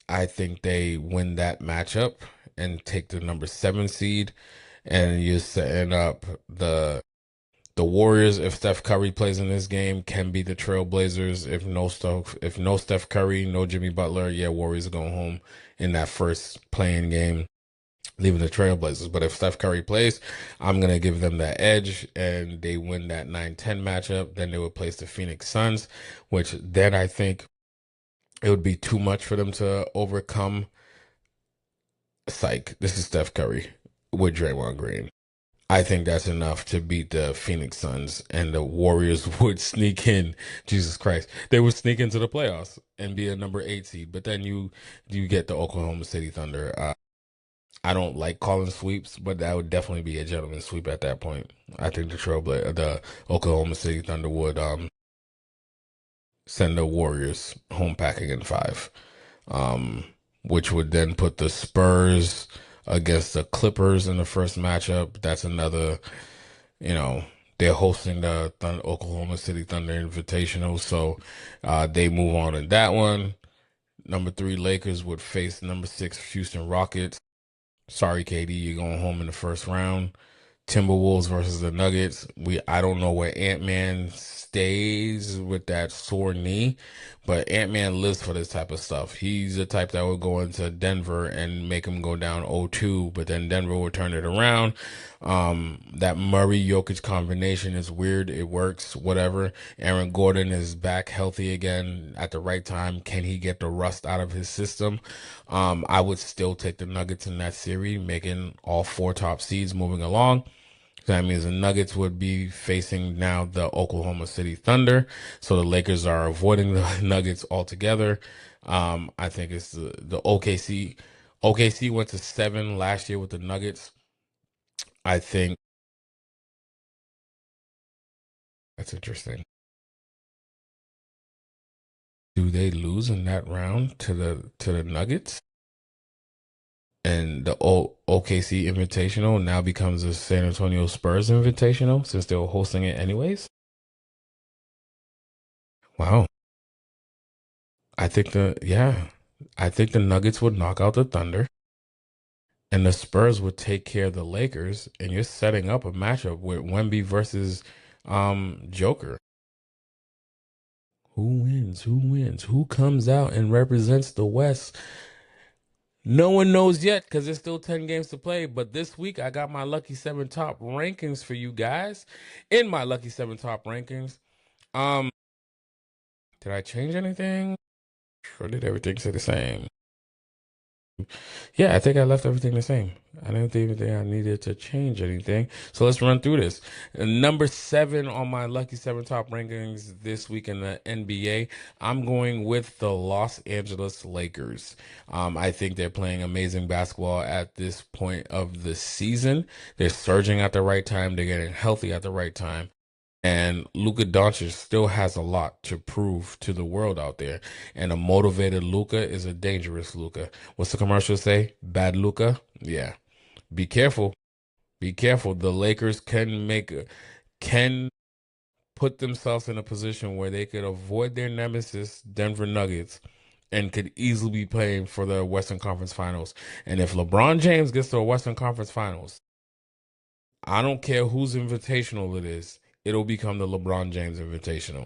I think they win that matchup and take the number 7 seed, and you're setting up the Warriors, if Steph Curry plays in this game, can be the Trailblazers. If no Steph Curry, no Jimmy Butler, yeah, Warriors are going home in that first playing game, leaving the Trailblazers. But if Steph Curry plays, I'm gonna give them that edge, and they win that 9-10 matchup. Then they would place the Phoenix Suns, which then I think it would be too much for them to overcome. Psych, this is Steph Curry with Draymond Green. I think that's enough to beat the Phoenix Suns, and the Warriors would sneak in. Jesus Christ, they would sneak into the playoffs and be a number 8 seed. But then you get the Oklahoma City Thunder. I don't like calling sweeps, but that would definitely be a gentleman's sweep at that point. I think the Oklahoma City Thunder would send the Warriors home packing in 5, um, which would then put the Spurs against the Clippers in the first matchup. That's another. You know, they're hosting the Oklahoma City Thunder Invitational, so they move on in that one. Number 3 Lakers would face number 6 Houston Rockets. Sorry, KD, you're going home in the first round. Timberwolves versus the Nuggets. I don't know where Ant-Man stays with that sore knee, but Ant-Man lives for this type of stuff. He's the type that would go into Denver and make him go down 0-2, but then Denver would turn it around. That Murray Jokic combination is weird. It works, whatever. Aaron Gordon is back healthy again at the right time. Can he get the rust out of his system? I would still take the Nuggets in that series, making all 4 top seeds moving along. That means the Nuggets would be facing now the Oklahoma City Thunder. So the Lakers are avoiding the Nuggets altogether. I think it's the OKC. OKC went to 7 last year with the Nuggets. I think that's interesting. Do they lose in that round to the Nuggets? And the OKC Invitational now becomes a San Antonio Spurs Invitational since they were hosting it anyways. Wow. I think the Nuggets would knock out the Thunder and the Spurs would take care of the Lakers, and you're setting up a matchup with Wemby versus Joker. Who wins? Who wins? Who comes out and represents the West? No one knows yet because there's still 10 games to play. But this week, I got my Lucky 7 top rankings for you guys. In my Lucky 7 top rankings, um, did I change anything? Or did everything stay the same? Yeah, I think I left everything the same. I didn't even think I needed to change anything. So let's run through this. Number 7 on my Lucky 7 top rankings this week in the NBA, I'm going with the Los Angeles Lakers. I think they're playing amazing basketball at this point of the season. They're surging at the right time. They're getting healthy at the right time. And Luka Doncic still has a lot to prove to the world out there. And a motivated Luka is a dangerous Luka. What's the commercial say? Bad Luka? Yeah. Be careful. Be careful. The Lakers can put themselves in a position where they could avoid their nemesis, Denver Nuggets, and could easily be playing for the Western Conference Finals. And if LeBron James gets to a Western Conference Finals, I don't care whose invitational it is, it'll become the LeBron James Invitational.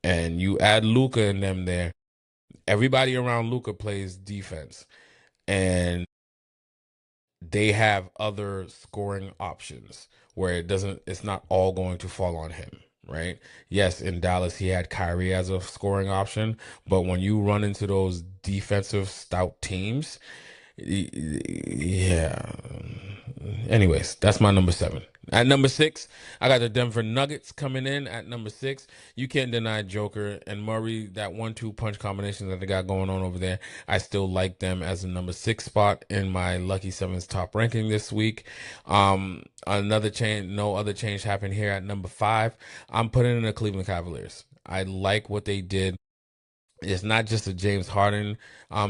And you add Luca in them there, Everybody around Luka plays defense, and they have other scoring options where it's not all going to fall on him, right? Yes, in Dallas he had Kyrie as a scoring option, but when you run into those defensive stout teams, yeah. Anyways, that's my number 7. At number 6, I got the Denver Nuggets coming in at number 6. You can't deny Joker and Murray, that 1-2 punch combination that they got going on over there. I still like them as a number 6 spot in my Lucky Sevens top ranking this week. Another change, no other change happened here at number 5. I'm putting in the Cleveland Cavaliers. I like what they did. It's not just a James Harden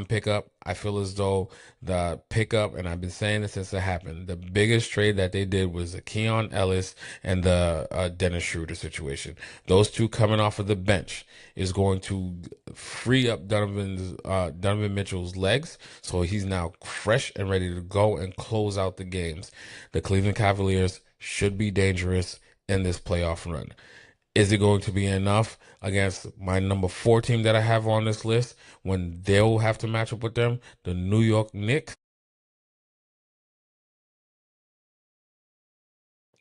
pickup. I feel as though the pickup, and I've been saying this since it happened, the biggest trade that they did was the Keon Ellis and the Dennis Schroeder situation. Those two coming off of the bench is going to free up Donovan Mitchell's legs, so he's now fresh and ready to go and close out the games. The Cleveland Cavaliers should be dangerous in this playoff run. Is it going to be enough against my number 4 team that I have on this list when they'll have to match up with them, the New York Knicks?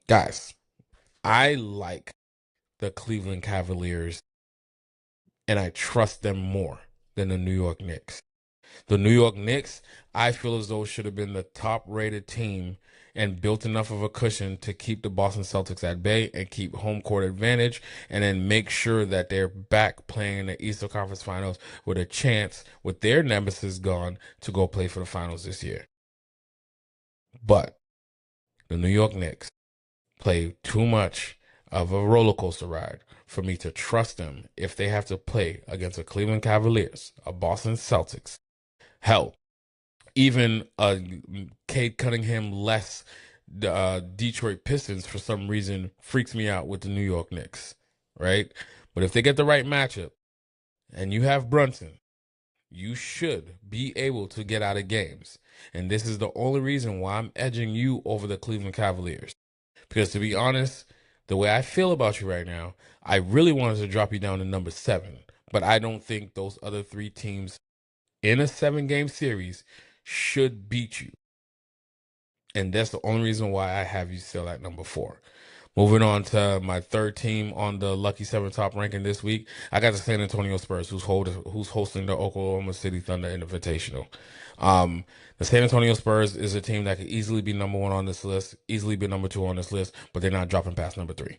Guys, I like the Cleveland Cavaliers and I trust them more than the New York Knicks. The New York Knicks, I feel as though should have been the top rated team and built enough of a cushion to keep the Boston Celtics at bay and keep home court advantage, and then make sure that they're back playing in the Eastern Conference Finals with a chance, with their nemesis gone, to go play for the finals this year. But the New York Knicks play too much of a roller coaster ride for me to trust them if they have to play against a Cleveland Cavaliers, a Boston Celtics. Hell, even Cade Cunningham less Detroit Pistons for some reason freaks me out with the New York Knicks, right? But if they get the right matchup and you have Brunson, you should be able to get out of games. And this is the only reason why I'm edging you over the Cleveland Cavaliers. Because to be honest, the way I feel about you right now, I really wanted to drop you down to number 7. But I don't think those other 3 teams in a 7-game series should beat you. And that's the only reason why I have you still at number 4. Moving on to my 3rd team on the Lucky 7 top ranking this week, I got the San Antonio Spurs, who's hosting the Oklahoma City Thunder Invitational. The San Antonio Spurs is a team that could easily be number 1 on this list, easily be number 2 on this list, but they're not dropping past number 3.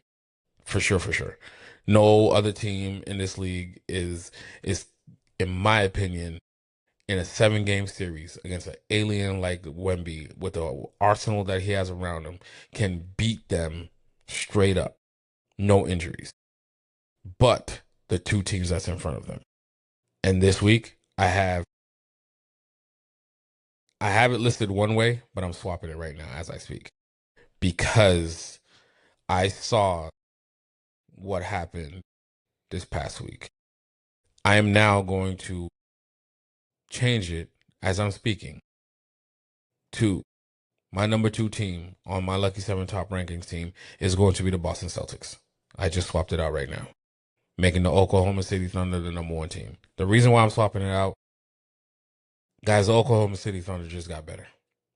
For sure, for sure. No other team in this league is, in my opinion, in a 7-game series against an alien like Wemby with the arsenal that he has around him can beat them straight up, no injuries. But the 2 teams that's in front of them. And this week I have it listed one way, but I'm swapping it right now as I speak, because I saw what happened this past week. I am now going to change it as I'm speaking to my number 2 team on my Lucky 7 top rankings team is going to be the Boston Celtics. I just swapped it out right now, making the Oklahoma City Thunder the number 1 team. The reason why I'm swapping it out, guys, the Oklahoma City Thunder just got better.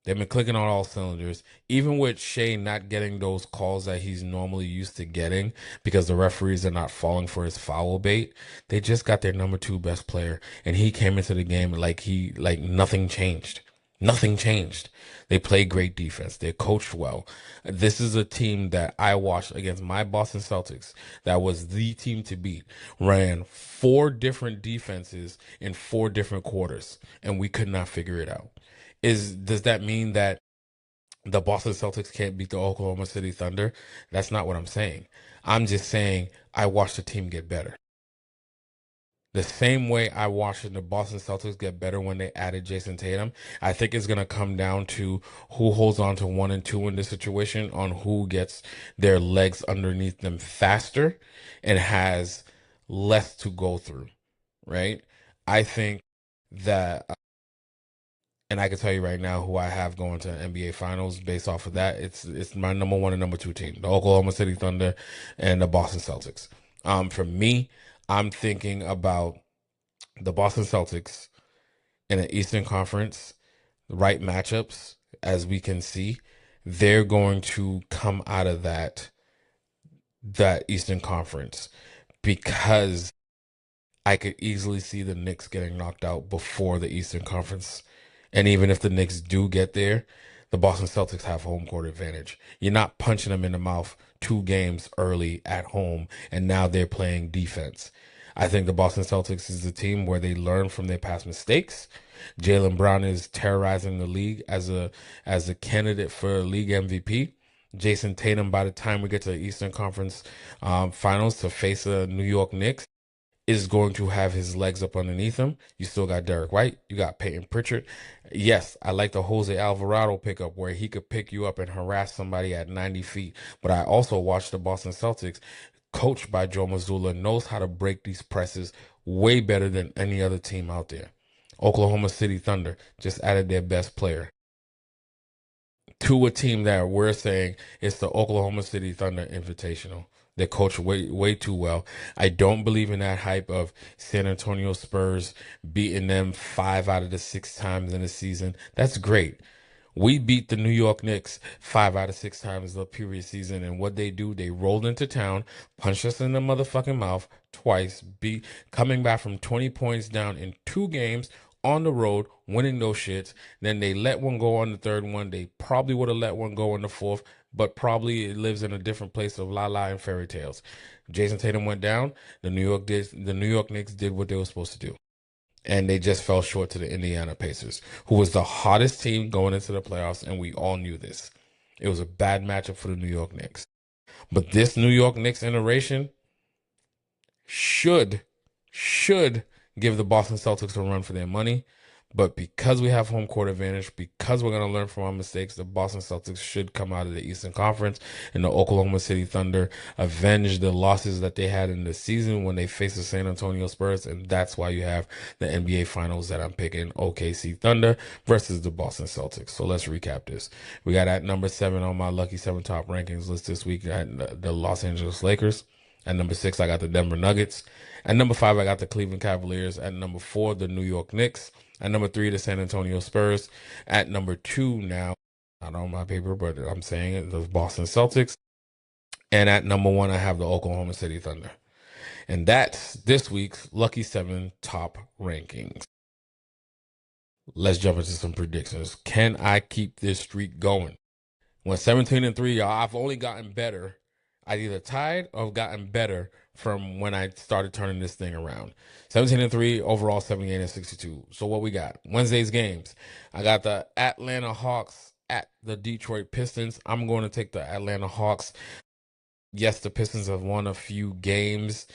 They've been clicking on all cylinders, even with Shea not getting those calls that he's normally used to getting because the referees are not falling for his foul bait. They just got their number 2 best player, and he came into the game like nothing changed. Nothing changed. They play great defense. They're coached well. This is a team that I watched against my Boston Celtics that was the team to beat. Ran 4 different defenses in 4 different quarters, and we could not figure it out. Does that mean that the Boston Celtics can't beat the Oklahoma City Thunder? That's not what I'm saying. I'm just saying I watched the team get better. The same way I watched the Boston Celtics get better when they added Jason Tatum. I think it's going to come down to who holds on to 1 and 2 in this situation, on who gets their legs underneath them faster and has less to go through, right? I think that, and I can tell you right now who I have going to NBA Finals based off of that. It's my number 1 and number 2 team, the Oklahoma City Thunder and the Boston Celtics. For me, I'm thinking about The Boston Celtics in the Eastern Conference, the right matchups, as we can see, they're going to come out of that Eastern Conference because I could easily see the Knicks getting knocked out before the Eastern Conference. And even if the Knicks do get there, the Boston Celtics have home court advantage. You're not punching them in the mouth 2 games early at home, and now they're playing defense. I think the Boston Celtics is a team where they learn from their past mistakes. Jaylen Brown is terrorizing the league as a candidate for league MVP. Jason Tatum, by the time we get to the Eastern Conference Finals to face the New York Knicks, is going to have his legs up underneath him. You still got Derek White. You got Peyton Pritchard. Yes, I like the Jose Alvarado pickup where he could pick you up and harass somebody at 90 feet. But I also watched the Boston Celtics, coached by Joe Mazzulla, knows how to break these presses way better than any other team out there. Oklahoma City Thunder just added their best player to a team that we're saying it's the Oklahoma City Thunder Invitational. They coach way too well. I don't believe in that hype of San Antonio Spurs beating them 5 out of the 6 times in the season. That's great. We beat the New York Knicks 5 out of 6 times the previous season, and what they do, they rolled into town, punched us in the motherfucking mouth twice, coming back from 20 points down in 2 games on the road, winning those shits. Then they let one go on the third one. They probably would have let one go on the fourth, but probably it lives in a different place of la la and fairy tales. Jason Tatum went down. The New York Knicks did what they were supposed to do, and they just fell short to the Indiana Pacers, who was the hottest team going into the playoffs, and we all knew this. It was a bad matchup for the New York Knicks. But this New York Knicks iteration should give the Boston Celtics a run for their money. But because we have home court advantage, because we're going to learn from our mistakes, the Boston Celtics should come out of the Eastern Conference, and the Oklahoma City Thunder avenge the losses that they had in the season when they faced the San Antonio Spurs. And that's why you have the NBA Finals that I'm picking, OKC Thunder versus the Boston Celtics. So let's recap this. We got at number 7 on my Lucky 7 top rankings list this week at the Los Angeles Lakers. At number 6, I got the Denver Nuggets. At number 5, I got the Cleveland Cavaliers. At number 4, the New York Knicks. At number 3, the San Antonio Spurs. At number 2 now, not on my paper, but I'm saying it, the Boston Celtics. And at number 1, I have the Oklahoma City Thunder. And that's this week's Lucky 7 top rankings. Let's jump into some predictions. Can I keep this streak going? When 17-3, y'all, I've only gotten better. I either tied or gotten better from when I started turning this thing around. 17-3, overall 78-62. So what we got? Wednesday's games. I got the Atlanta Hawks at the Detroit Pistons. I'm going to take the Atlanta Hawks. Yes, the Pistons have won a few games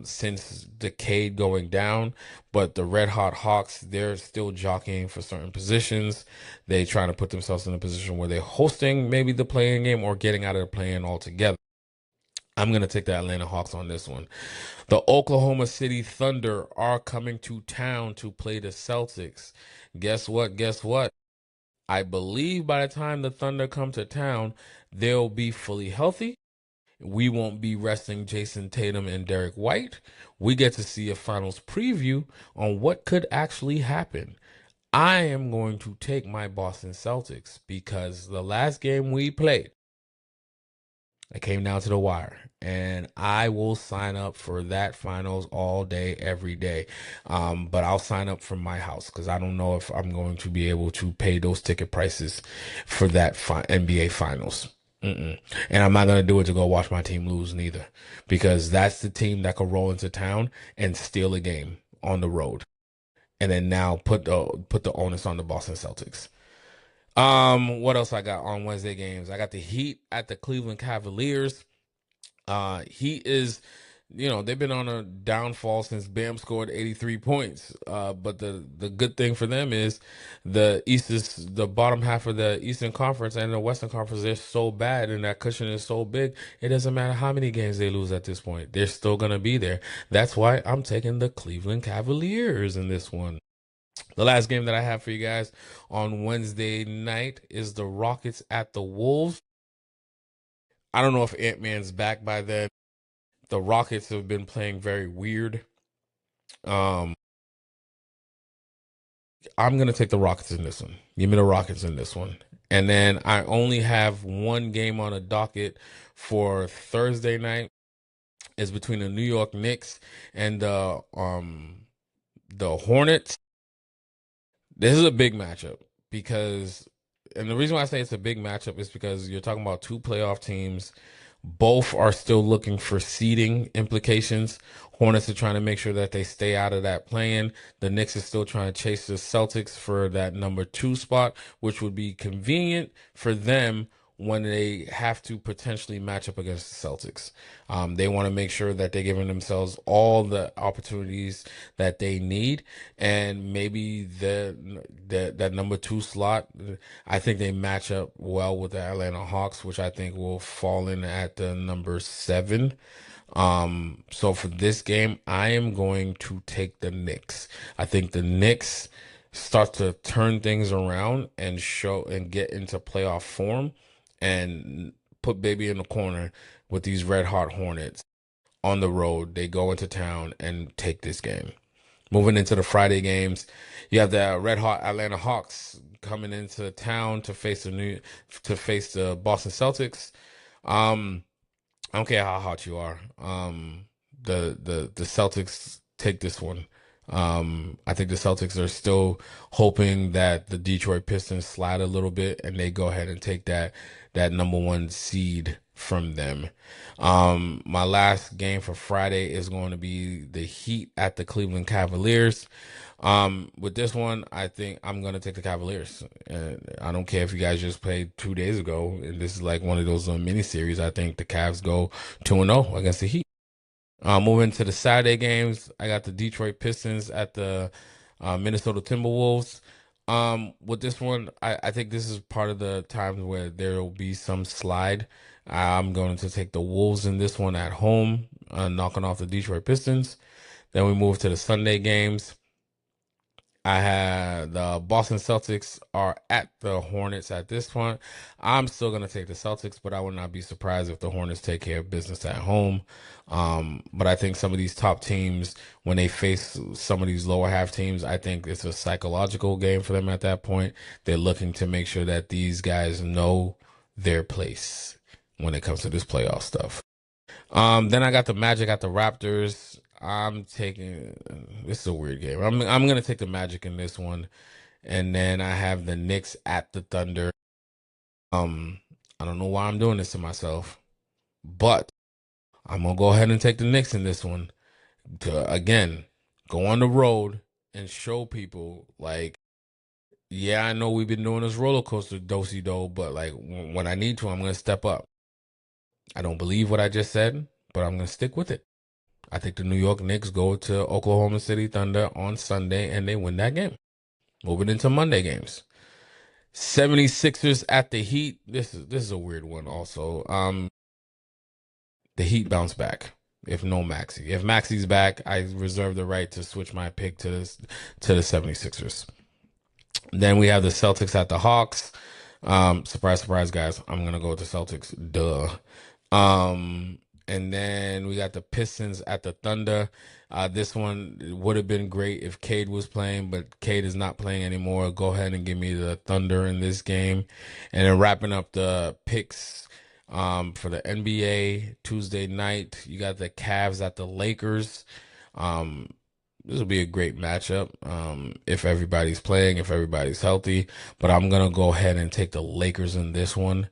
since the Cade going down, but the Red Hot Hawks, they're still jockeying for certain positions. They trying to put themselves in a position where they're hosting maybe the play-in game or getting out of the play-in altogether. I'm going to take the Atlanta Hawks on this one. The Oklahoma City Thunder are coming to town to play the Celtics. Guess what? Guess what? I believe by the time the Thunder come to town, they'll be fully healthy. We won't be resting Jason Tatum and Derek White. We get to see a finals preview on what could actually happen. I am going to take my Boston Celtics because the last game we played, it came down to the wire, and I will sign up for that finals all day, every day. But I'll sign up from my house because I don't know if I'm going to be able to pay those ticket prices for that NBA finals. And I'm not going to do it to go watch my team lose neither, because that's the team that could roll into town and steal a game on the road, and then now put the onus on the Boston Celtics. What else I got on Wednesday games? I got the Heat at the Cleveland Cavaliers. Heat is, they've been on a downfall since Bam scored 83 points. But the good thing for them is the bottom half of the Eastern Conference and the Western Conference, they're so bad and that cushion is so big. It doesn't matter how many games they lose at this point. They're still going to be there. That's why I'm taking the Cleveland Cavaliers in this one. The last game that I have for you guys on Wednesday night is the Rockets at the Wolves. I don't know if Ant-Man's back by then. The Rockets have been playing very weird. I'm gonna take the Rockets in this one. Give me the Rockets in this one. And then I only have one game on the docket for Thursday night. It's between the New York Knicks and the Hornets. This is a big matchup because, and the reason why I say it's a big matchup is because you're talking about two playoff teams. Both are still looking for seeding implications. Hornets are trying to make sure that they stay out of that play-in. The Knicks is still trying to chase the Celtics for that number 2 spot, which would be convenient for them when they have to potentially match up against the Celtics. They want to make sure that they're giving themselves all the opportunities that they need, and maybe that number 2 slot, I think they match up well with the Atlanta Hawks, which I think will fall in at the number 7. So for this game, I am going to take the Knicks. I think the Knicks start to turn things around and show and get into playoff form and put baby in the corner with these red hot Hornets on the road. They go into town and take this game. Moving into the Friday games, you have the red hot Atlanta Hawks coming into town to face the Boston Celtics. I don't care how hot you are. The Celtics take this one. I think the Celtics are still hoping that the Detroit Pistons slide a little bit and they go ahead and take that number 1 seed from them. My last game for Friday is going to be the Heat at the Cleveland Cavaliers. With this one, I think I'm gonna take the Cavaliers. And I don't care if you guys just played 2 days ago, and this is like one of those mini series. I think the Cavs go 2-0 against the Heat. Moving to the Saturday games, I got the Detroit Pistons at the Minnesota Timberwolves. With this one, I think this is part of the times where there will be some slide. I'm going to take the Wolves in this one at home, knocking off the Detroit Pistons. Then we move to the Sunday games. I had the Boston Celtics are at the Hornets at this point. I'm still going to take the Celtics, but I would not be surprised if the Hornets take care of business at home. But I think some of these top teams, when they face some of these lower half teams, I think it's a psychological game for them at that point. They're looking to make sure that these guys know their place when it comes to this playoff stuff. Then I got the Magic at the Raptors. I'm taking this is a weird game. I'm gonna take the Magic in this one, and then I have the Knicks at the Thunder. I don't know why I'm doing this to myself, but I'm gonna go ahead and take the Knicks in this one to again go on the road and show people like, yeah, I know we've been doing this roller coaster dosey do, but like when I need to, I'm gonna step up. I don't believe what I just said, but I'm gonna stick with it. I think the New York Knicks go to Oklahoma City Thunder on Sunday and they win that game. Moving into Monday games. 76ers at the Heat. This is a weird one also. The Heat bounce back if no Maxey. If Maxey's back, I reserve the right to switch my pick to the 76ers. Then we have the Celtics at the Hawks. Surprise, surprise, guys. I'm gonna go with the Celtics. Duh. And then we got the Pistons at the Thunder. This one would have been great if Cade was playing, but Cade is not playing anymore. Go ahead and give me the Thunder in this game. And then wrapping up the picks for the NBA Tuesday night, you got the Cavs at the Lakers. This will be a great matchup if everybody's playing, if everybody's healthy. But I'm going to go ahead and take the Lakers in this one.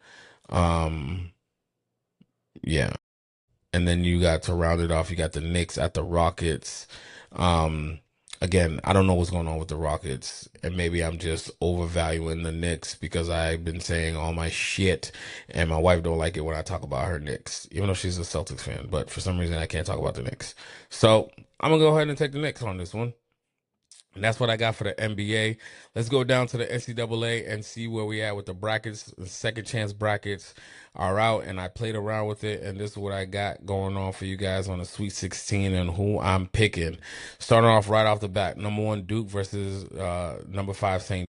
Yeah. And then you got to round it off, you got the Knicks at the Rockets. Again, I don't know what's going on with the Rockets, and maybe I'm just overvaluing the Knicks because I've been saying all my shit, and my wife don't like it when I talk about her Knicks, even though she's a Celtics fan. But for some reason, I can't talk about the Knicks. So I'm gonna go ahead and take the Knicks on this one. And that's what I got for the NBA. Let's go down to the NCAA and see where we at with the brackets. The second chance brackets are out, and I played around with it, and this is what I got going on for you guys on the Sweet 16 and who I'm picking. Starting off right off the bat, number 1 Duke versus number 5 St.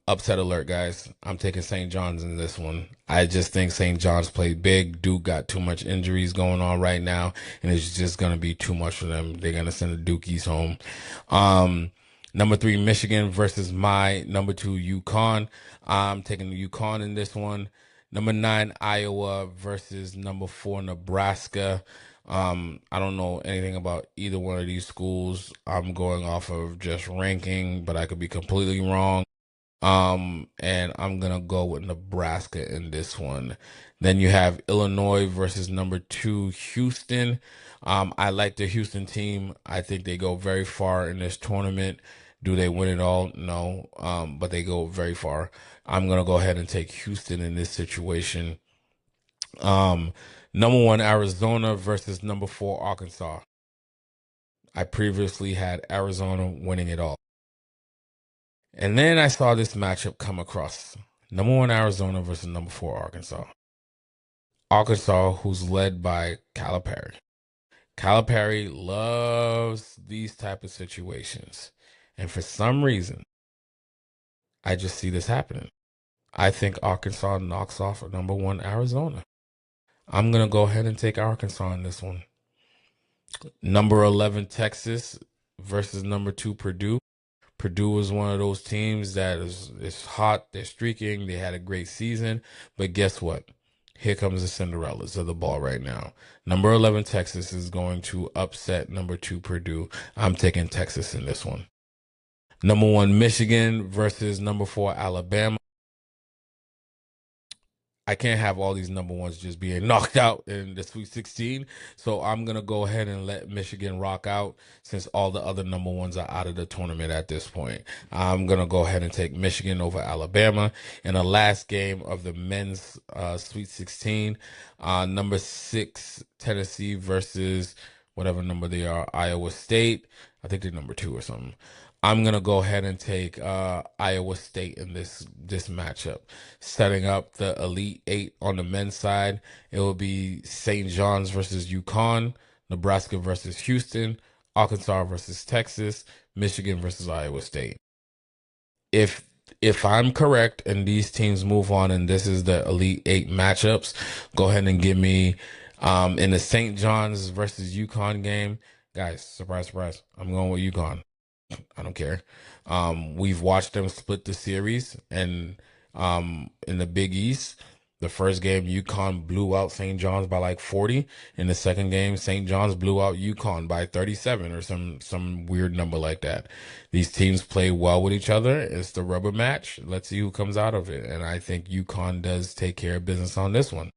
Upset alert, guys. I'm taking St. John's in this one. I just think St. John's played big. Duke got too much injuries going on right now, and it's just going to be too much for them. They're going to send the Dukies home. Number 3, Michigan versus my number 2, UConn. I'm taking the UConn in this one. Number 9, Iowa versus number 4, Nebraska. I don't know anything about either one of these schools. I'm going off of just ranking, but I could be completely wrong. And I'm gonna go with Nebraska in this one. Then you have Illinois versus number 2, Houston. I like the Houston team. I think they go very far in this tournament. Do they win it all? No. But they go very far. I'm gonna go ahead and take Houston in this situation. Um, Number 1, Arizona versus number 4, Arkansas. I previously had Arizona winning it all. And then I saw this matchup come across. Number 1, Arizona versus number 4, Arkansas. Arkansas, who's led by Calipari. Calipari loves these type of situations. And for some reason, I just see this happening. I think Arkansas knocks off number 1, Arizona. I'm going to go ahead and take Arkansas in this one. Number 11, Texas versus number 2, Purdue. Purdue is one of those teams that is hot. They're streaking. They had a great season. But guess what? Here comes the Cinderellas of the ball right now. Number 11, Texas is going to upset number 2, Purdue. I'm taking Texas in this one. Number 1, Michigan versus number 4, Alabama. I can't have all these number ones just being knocked out in the Sweet 16. So I'm going to go ahead and let Michigan rock out since all the other number ones are out of the tournament at this point. I'm going to go ahead and take Michigan over Alabama in the last game of the men's Sweet 16. Number 6, Tennessee versus whatever number they are, Iowa State. I think they're number 2 or something. I'm gonna go ahead and take Iowa State in this matchup, setting up the Elite Eight on the men's side. It will be St. John's versus UConn, Nebraska versus Houston, Arkansas versus Texas, Michigan versus Iowa State. If I'm correct and these teams move on and this is the Elite Eight matchups, go ahead and give me in the St. John's versus UConn game, guys. Surprise, surprise! I'm going with UConn. I don't care. We've watched them split the series, and in the Big East, the first game UConn blew out St. John's by like 40. In the second game, St. John's blew out UConn by 37 or some weird number like that. These teams play well with each other. It's the rubber match. Let's see who comes out of it. And I think UConn does take care of business on this one.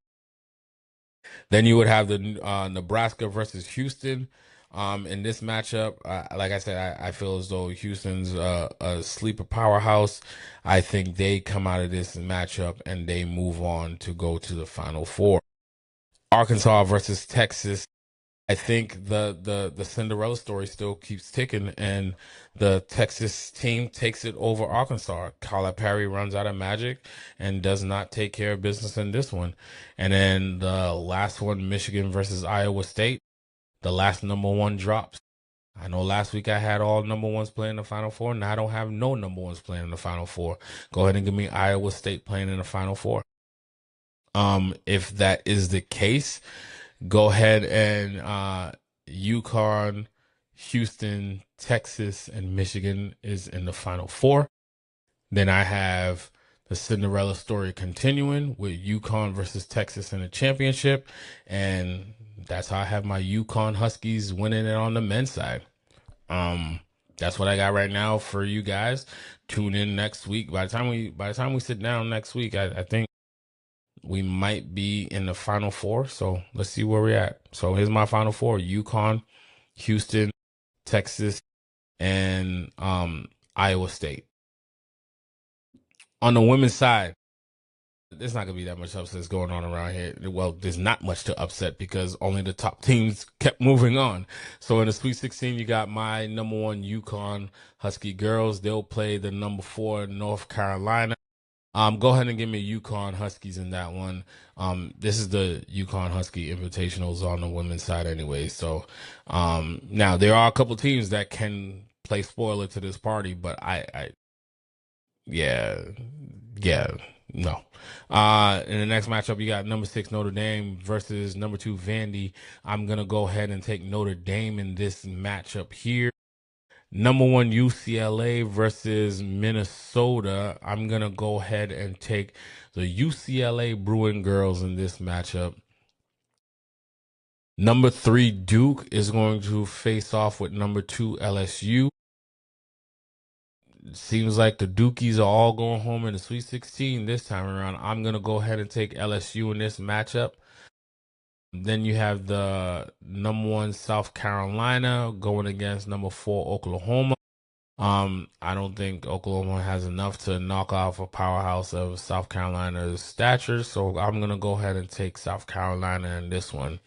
Then you would have the Nebraska versus Houston. In this matchup, like I said, I feel as though Houston's a sleeper powerhouse. I think they come out of this matchup and they move on to go to the Final Four. Arkansas versus Texas. I think the Cinderella story still keeps ticking, and the Texas team takes it over Arkansas. Calipari runs out of magic and does not take care of business in this one. And then the last one, Michigan versus Iowa State. The last number 1 drops. I know last week I had all number 1s playing in the Final Four. Now I don't have no number 1s playing in the Final Four. Go ahead and give me Iowa State playing in the Final Four. If that is the case, go ahead and UConn, Houston, Texas, and Michigan is in the Final Four. Then I have the Cinderella story continuing with UConn versus Texas in the championship. And that's how I have my UConn Huskies winning it on the men's side. That's what I got right now for you guys. Tune in next week. By the time we sit down next week, I think we might be in the Final Four. So let's see where we're at. So here's my Final Four: UConn, Houston, Texas, and Iowa State. On the women's side, there's not going to be that much upsets going on around here. Well, there's not much to upset because only the top teams kept moving on. So in the Sweet 16, you got my number 1 UConn Husky girls. They'll play the number 4 North Carolina. Go ahead and give me UConn Huskies in that one. This is the UConn Husky Invitationals on the women's side anyway. So now there are a couple teams that can play spoiler to this party, but yeah, no. In the next matchup, you got number 6 Notre Dame versus number 2 Vandy. I'm gonna go ahead and take Notre Dame in this matchup here. Number one UCLA versus Minnesota. I'm going to go ahead and take the UCLA Bruin girls in this matchup. Number 3 Duke is going to face off with number 2 LSU. Seems like the Dukies are all going home in the Sweet 16 this time around. I'm going to go ahead and take LSU in this matchup. Then you have the number 1 South Carolina going against number 4 Oklahoma. I don't think Oklahoma has enough to knock off a powerhouse of South Carolina's stature, so I'm gonna go ahead and take South Carolina in this one.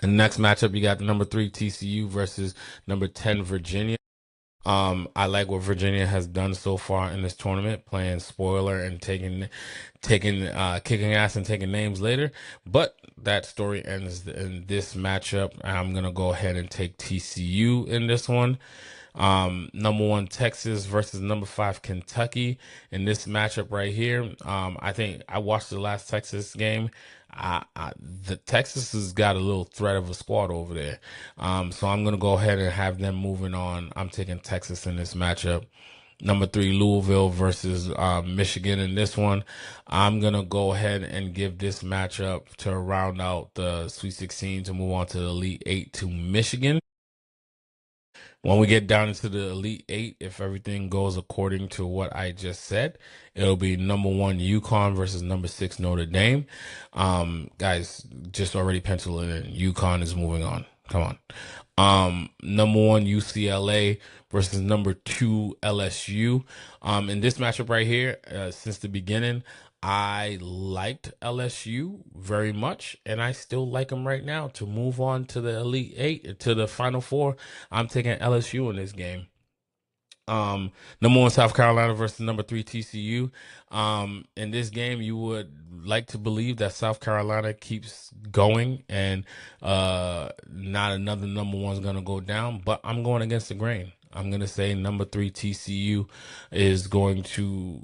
In the next matchup, you got the number 3 TCU versus number 10 Virginia. I like what Virginia has done so far in this tournament, playing spoiler and kicking ass and taking names later. But that story ends in this matchup. I'm gonna go ahead and take TCU in this one. Number 1 Texas versus number 5 Kentucky in this matchup right here. I think I watched the last Texas game. The Texas has got a little threat of a squad over there. So I'm gonna go ahead and have them moving on. I'm taking Texas in this matchup. Number 3 Louisville versus Michigan in this one. I'm gonna go ahead and give this matchup to round out the Sweet 16 to move on to the Elite 8 to Michigan. When we get down into the Elite 8, if everything goes according to what I just said, it'll be number 1 UConn versus number 6 Notre Dame. Guys, just already pencil it in. UConn is moving on. Come on. Number 1 UCLA versus number 2 LSU. In this matchup right here, since the beginning, I liked LSU very much, and I still like them right now. To move on to the Elite 8, to the Final Four, I'm taking LSU in this game. Number 1 South Carolina versus number 3 TCU. In this game, you would like to believe that South Carolina keeps going and not another number 1 is going to go down, but I'm going against the grain. I'm going to say number 3 TCU is going to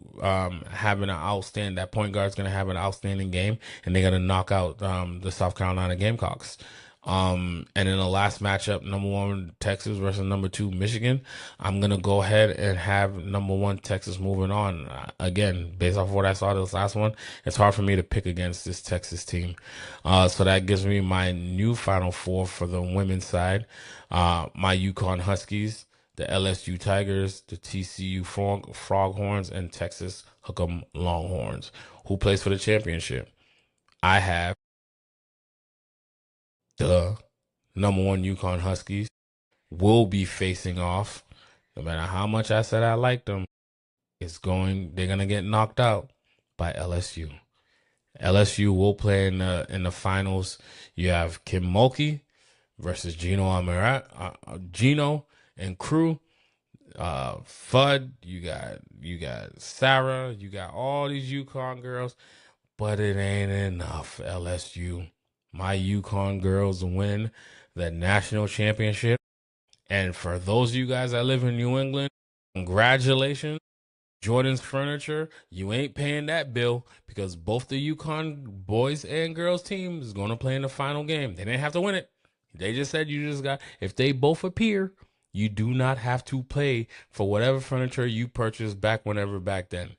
have an outstanding, that point guard is going to have an outstanding game, and they're going to knock out the South Carolina Gamecocks. And in the last matchup, number 1 Texas versus number 2 Michigan, I'm gonna go ahead and have number 1 Texas moving on. Again, based off of what I saw this last one, it's hard for me to pick against this Texas team. So that gives me my new Final Four for the women's side. My UConn Huskies, the LSU Tigers, the TCU Froghorns, and Texas Hook'em Longhorns. Who plays for the championship? I have the number 1 UConn Huskies will be facing off. No matter how much I said I liked them, they're gonna get knocked out by LSU. LSU will play in the finals. You have Kim Mulkey versus Gino and crew. Fudd, you got Sarah, you got all these UConn girls, but it ain't enough. LSU. My UConn girls win the national championship. And for those of you guys that live in New England, congratulations. Jordan's Furniture, you ain't paying that bill because both the UConn boys and girls team is going to play in the final game. They didn't have to win it. They just said if they both appear, you do not have to pay for whatever furniture you purchased back then.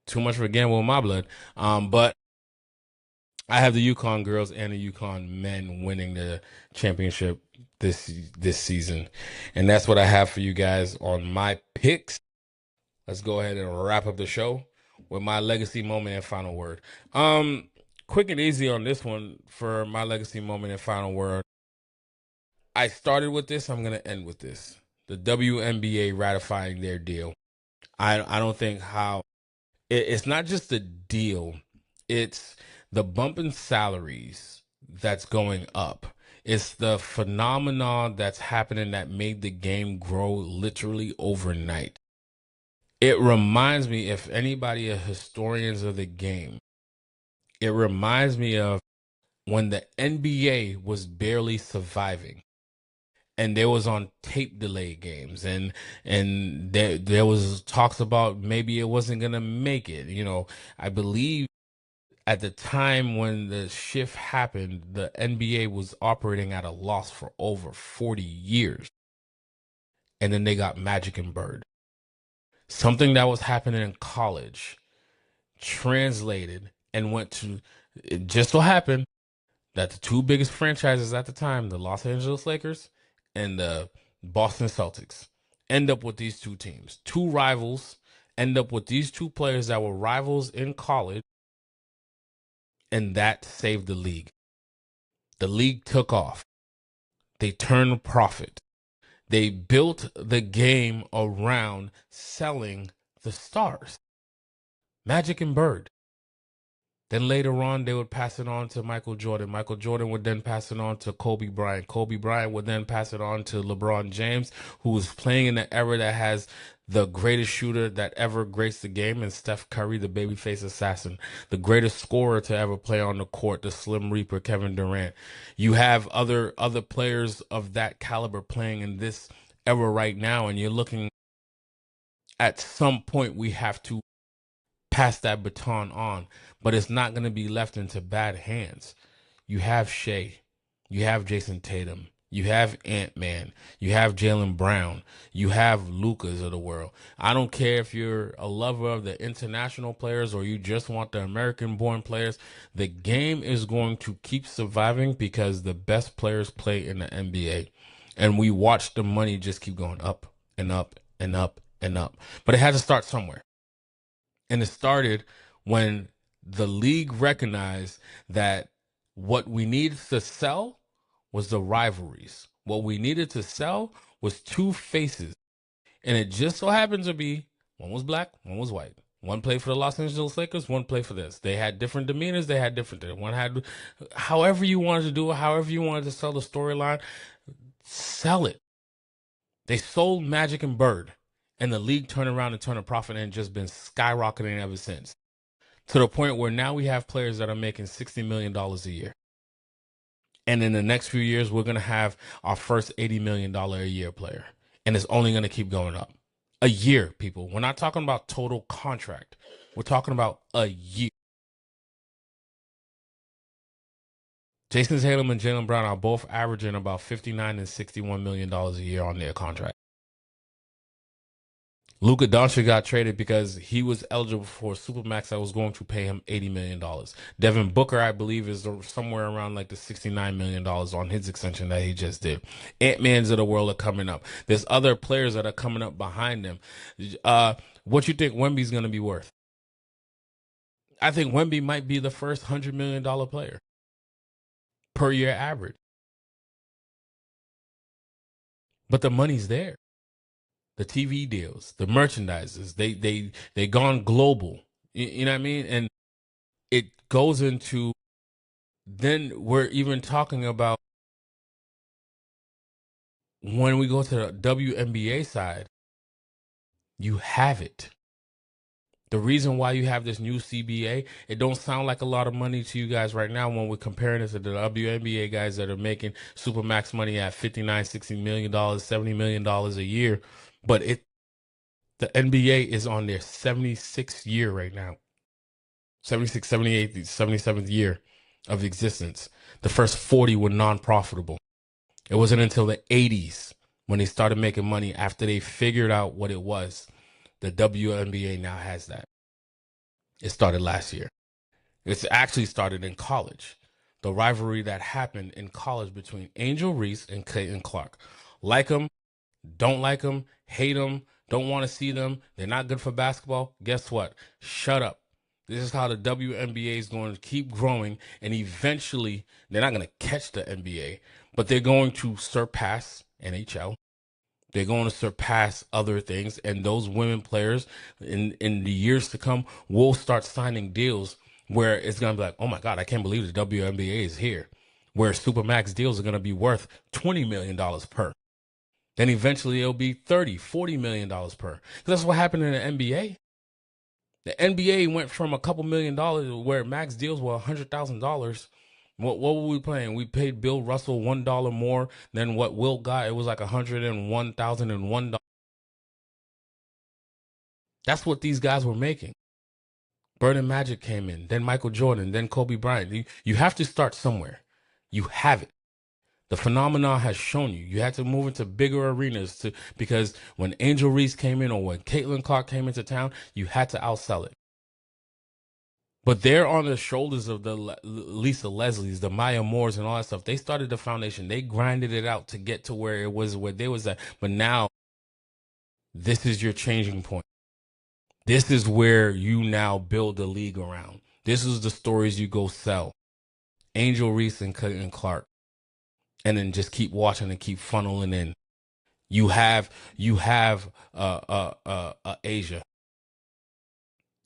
Too much for gamble with my blood. But I have the UConn girls and the UConn men winning the championship this season. And that's what I have for you guys on my picks. Let's go ahead and wrap up the show with my legacy moment and final word. Quick and easy on this one for my legacy moment and final word. I started with this, I'm going to end with this. The WNBA ratifying their deal. I don't think it's not just the deal, it's the bump in salaries that's going up. It's the phenomenon that's happening that made the game grow literally overnight. It reminds me, if anybody are historians of the game, it reminds me of when the NBA was barely surviving. And there was on tape delay games, and there was talks about maybe it wasn't gonna make it. I believe at the time when the shift happened, the NBA was operating at a loss for over 40 years. and then they got Magic and Bird. Something that was happening in college translated and went to, it just so happened that the two biggest franchises at the time, the Los Angeles Lakers and the Boston Celtics, end up with these two teams. Two rivals end up with these two players that were rivals in college, and that saved the league. The league took off. They turned a profit. They built the game around selling the stars, Magic and Bird. Then later on, they would pass it on to Michael Jordan. Michael Jordan would then pass it on to Kobe Bryant. Kobe Bryant would then pass it on to LeBron James, who was playing in an era that has the greatest shooter that ever graced the game, and Steph Curry, the babyface assassin, the greatest scorer to ever play on the court, the Slim Reaper, Kevin Durant. You have other players of that caliber playing in this era right now, and you're looking at some point we have to pass that baton on, but it's not going to be left into bad hands. You have Shea, you have Jason Tatum, you have Ant-Man, you have Jaylen Brown, you have Lucas of the world. I don't care if you're a lover of the international players or you just want the American-born players. The game is going to keep surviving because the best players play in the NBA. And we watch the money just keep going up and up and up and up. But it had to start somewhere. And it started when the league recognized that what we needed to sell was the rivalries. What we needed to sell was two faces. And it just so happened to be one was black, one was white. One played for the Los Angeles Lakers, one played for this. They had different demeanors, they had different things. One had, however you wanted to do it, however you wanted to sell the storyline, sell it. They sold Magic and Bird. And the league turned around and turned a profit and just been skyrocketing ever since. To the point where now we have players that are making $60 million a year. And in the next few years, we're going to have our first $80 million a year player. And it's only going to keep going up. A year, people. We're not talking about total contract. We're talking about a year. Jason Tatum and Jaylen Brown are both averaging about $59 and $61 million a year on their contract. Luka Doncic got traded because he was eligible for a supermax that was going to pay him $80 million. Devin Booker, I believe, is somewhere around like the $69 million on his extension that he just did. Ant-Mans of the world are coming up. There's other players that are coming up behind them. What you think Wemby's going to be worth? I think Wemby might be the first $100 million player per year average. But the money's there. The TV deals, the merchandises, they gone global. You know what I mean? And it goes into, then we're even talking about when we go to the WNBA side, you have it. The reason why you have this new CBA, it don't sound like a lot of money to you guys right now when we're comparing it to the WNBA guys that are making supermax money at $59, $60 million, $70 million a year. But the NBA is on their 76th year right now. 76, 78, 77th year of existence. The first 40 were non-profitable. It wasn't until the 80s when they started making money after they figured out what it was. The WNBA now has that. It started last year. It's actually started in college. The rivalry that happened in college between Angel Reese and Clayton Clark. Like them, don't like them, hate them, don't want to see them. They're not good for basketball. Guess what? Shut up. This is how the WNBA is going to keep growing, and eventually they're not going to catch the NBA, but they're going to surpass NHL. They're going to surpass other things, and those women players in the years to come will start signing deals where it's going to be like, oh my God, I can't believe the WNBA is here, where Supermax deals are going to be worth $20 million per. Then eventually it'll be $30, $40 million per. Because that's what happened in the NBA. The NBA went from a couple $1,000,000 where max deals were $100,000. What were we playing? We paid Bill Russell $1 more than what Will got. It was like $101,001. That's what these guys were making. Bird and Magic came in, then Michael Jordan, then Kobe Bryant. You have to start somewhere. You have it. The phenomenon has shown you. You had to move into bigger arenas because when Angel Reese came in or when Caitlin Clark came into town, you had to outsell it. But they're on the shoulders of the Lisa Leslies, the Maya Moores, and all that stuff. They started the foundation. They grinded it out to get to where it was, where they was at. But now, this is your changing point. This is where you now build the league around. This is the stories you go sell. Angel Reese and Caitlin Clark. And then just keep watching and keep funneling in. You have Asia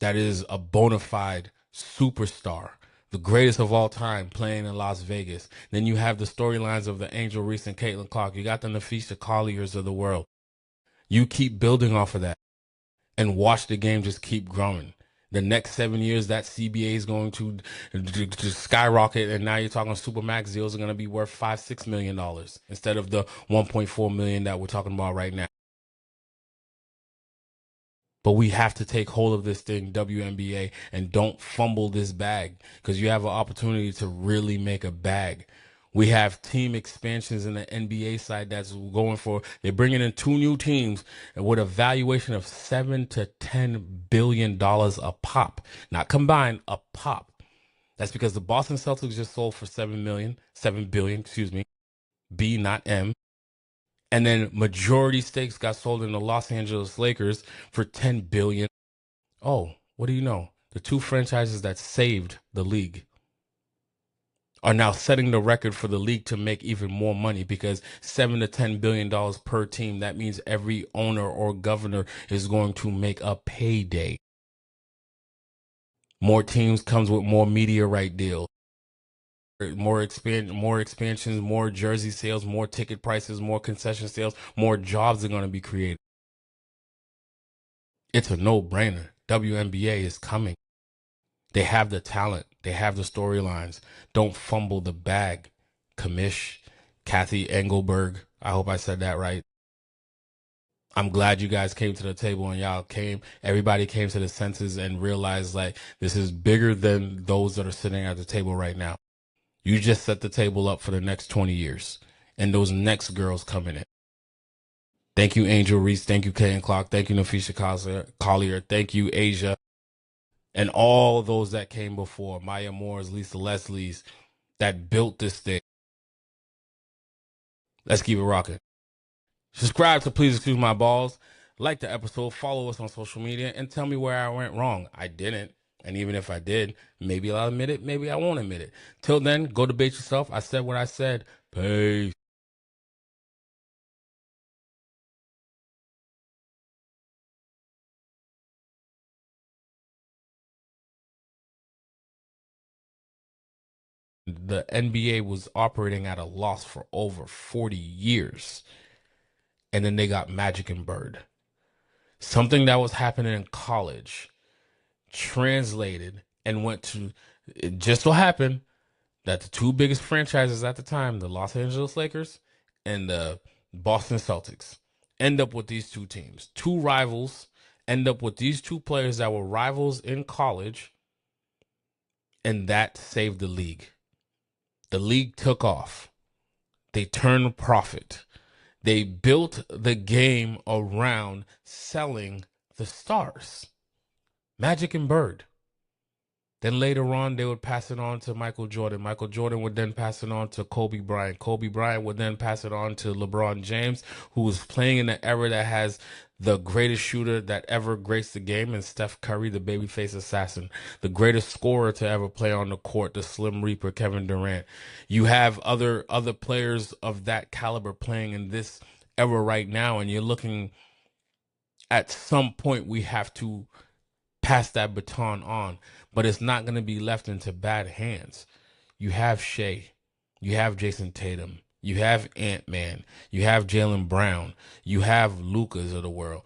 that is a bona fide superstar, the greatest of all time, playing in Las Vegas. Then you have the storylines of the Angel Reese and Caitlin Clark. You got the Nafisha Colliers of the world. You keep building off of that and watch the game just keep growing. The next 7 years, that CBA is going to skyrocket, and now you're talking Supermax deals are going to be worth $5-6 million instead of the 1.4 million that we're talking about right now. But we have to take hold of this thing, WNBA, and don't fumble this bag because you have an opportunity to really make a bag. We have team expansions in the NBA side that's going for, they're bringing in 2 new teams with a valuation of $7 to $10 billion a pop. Not combined, a pop. That's because the Boston Celtics just sold for $7 billion, excuse me. B, not M. And then majority stakes got sold in the Los Angeles Lakers for $10 billion. Oh, what do you know? The 2 franchises that saved the league are now setting the record for the league to make even more money because $7 to $10 billion per team. That means every owner or governor is going to make a payday. More teams comes with more media right deals. More expansions, more jersey sales, more ticket prices, more concession sales, more jobs are going to be created. It's a no-brainer. WNBA is coming. They have the talent. They have the storylines. Don't fumble the bag. Kamish, Kathy Engelberg. I hope I said that right. I'm glad you guys came to the table and y'all came. Everybody came to the senses and realized like this is bigger than those that are sitting at the table right now. You just set the table up for the next 20 years. And those next girls coming in. Thank you, Angel Reese. Thank you, Cade Clark. Thank you, Nafisha Collier. Thank you, Asia. And all those that came before. Maya Moore's, Lisa Leslie's, that built this thing. Let's keep it rocking. Subscribe to Please Excuse My Balls. Like the episode. Follow us on social media. And tell me where I went wrong. I didn't. And even if I did, maybe I'll admit it. Maybe I won't admit it. Till then, go debate yourself. I said what I said. Peace. The NBA was operating at a loss for over 40 years. And then they got Magic and Bird. Something that was happening in college translated and went to, it just so happened that the 2 biggest franchises at the time, the Los Angeles Lakers and the Boston Celtics, end up with these 2 teams. 2 rivals end up with these 2 players that were rivals in college, and that saved the league. The league took off. They turned a profit. They built the game around selling the stars. Magic and Bird. Then later on, they would pass it on to Michael Jordan. Michael Jordan would then pass it on to Kobe Bryant. Kobe Bryant would then pass it on to LeBron James, who was playing in an era that has the greatest shooter that ever graced the game, and Steph Curry, the babyface assassin, the greatest scorer to ever play on the court, the Slim Reaper, Kevin Durant. You have other players of that caliber playing in this era right now, and you're looking at some point we have to pass that baton on, but it's not going to be left into bad hands. You have Shea, you have Jason Tatum, you have Ant-Man, you have Jaylen Brown, you have Lucas of the world.